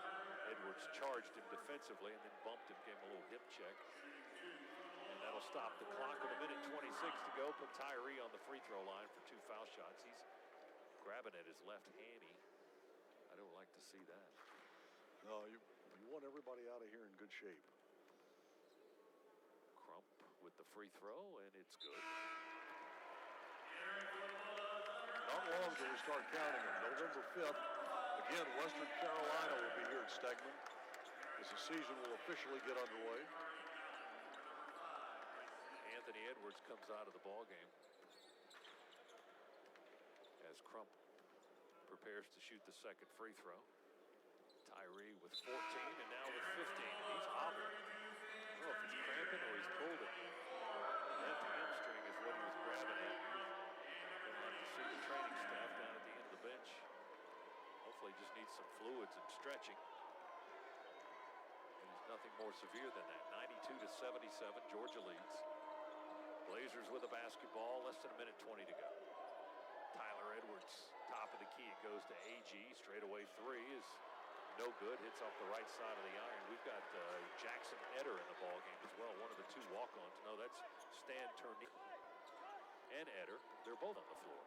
Edwards charged him defensively and then bumped him, gave him a little hip check. And that'll stop the clock with 1:26 to go. Put Tyree on the free throw line for 2 foul shots. He's grabbing at his left hammy. I don't like to see that. No, you want everybody out of here in good shape. Crump with the free throw, and it's good. Not long till we start counting them. November 5th, again, Western Carolina will be here at Stegman as the season will officially get underway. Anthony Edwards comes out of the ball game as Crump prepares to shoot the second free throw. Tyree with 14 and now with 15. He's hobbling. I don't know if he's cramping or he's pulled some fluids and stretching. And there's nothing more severe than that. 92-77, Georgia leads. Blazers with a basketball, less than a minute 20 to go. Tyler Edwards, top of the key, it goes to AG. Straightaway three is no good, hits off the right side of the iron. We've got Jackson Eder in the ball game as well, one of the two walk-ons. No, that's Stan Turnier and Eder. They're both on the floor.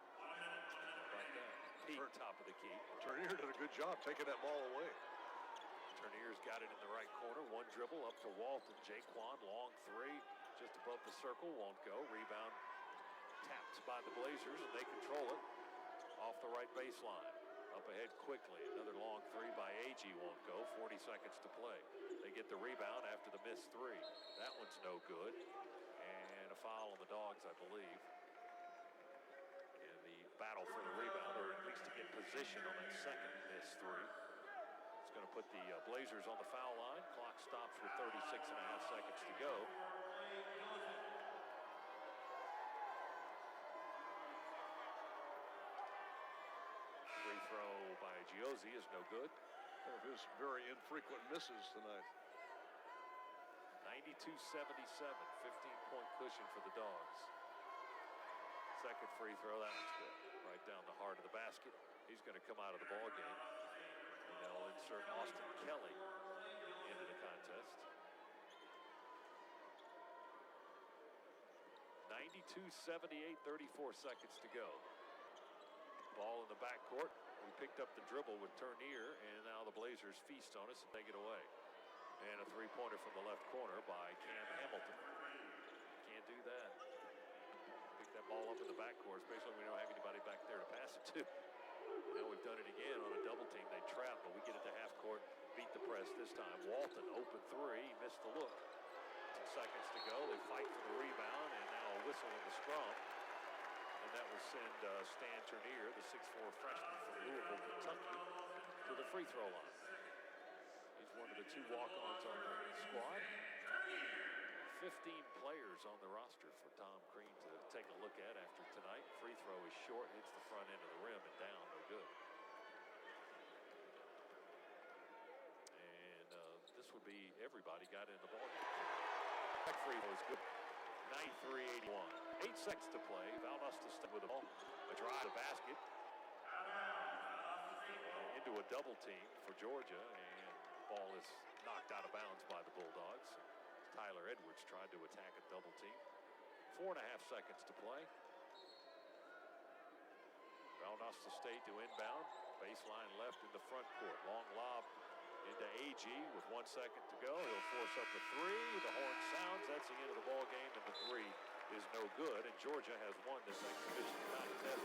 Like that. Pete, top of the key. Turnier did a good job taking that ball away. Turnier's got it in the right corner. One dribble up to Walton. Jaquan, long three, just above the circle, won't go. Rebound tapped by the Blazers, and they control it off the right baseline. Up ahead quickly, another long three by AG won't go. 40 seconds to play. They get the rebound after the missed three. That one's no good, and a foul on the Dogs, I believe. In the battle for the rebound, or at least to get position on that second missed three. It's going to put the Blazers on the foul line. Clock stops with 36.5 seconds to go. Free throw by Giozzi is no good. One of his very infrequent misses tonight. 92-77, 15-point cushion for the Dogs. Second free throw, that one's good. Right down the heart of the basket. He's going to come out of the ball game. And they'll insert Austin Kelly into the contest. 92-78, 34 seconds to go. Ball in the backcourt. We picked up the dribble with Turnier, and now the Blazers feast on us and take it away. And a three-pointer from the left corner by Cam Hamilton. Can't do that. Pick that ball up in the backcourt, especially when we don't have anybody back there to pass it to. Now we've done it again on a double team. They trap, but we get it to half court, beat the press this time. Walton, open three, missed the look. 2 seconds to go. They fight for the rebound, and now a whistle in the scrum. And that will send Stan Turnier, the 6'4" freshman from Louisville, Kentucky, to the free throw line. He's one of the two walk-ons on the squad. 15 players on the roster for Tom Crean to take a look at after tonight. Free throw is short, hits the front end of the rim and down, no good. And this would be everybody got in the ballgame. That free throw is good. 93-81. 8 seconds to play. Valdosta step with the ball. A drive to basket. Into a double team for Georgia, and the ball is knocked out of bounds by the Bulldogs. Tyler Edwards tried to attack a double team. 4.5 seconds to play. Valdosta State to inbound. Baseline left in the front court. Long lob into AG with 1 second to go. He'll force up the three. The horn sounds. That's the end of the ball game, and the three is no good. And Georgia has won this exhibition contest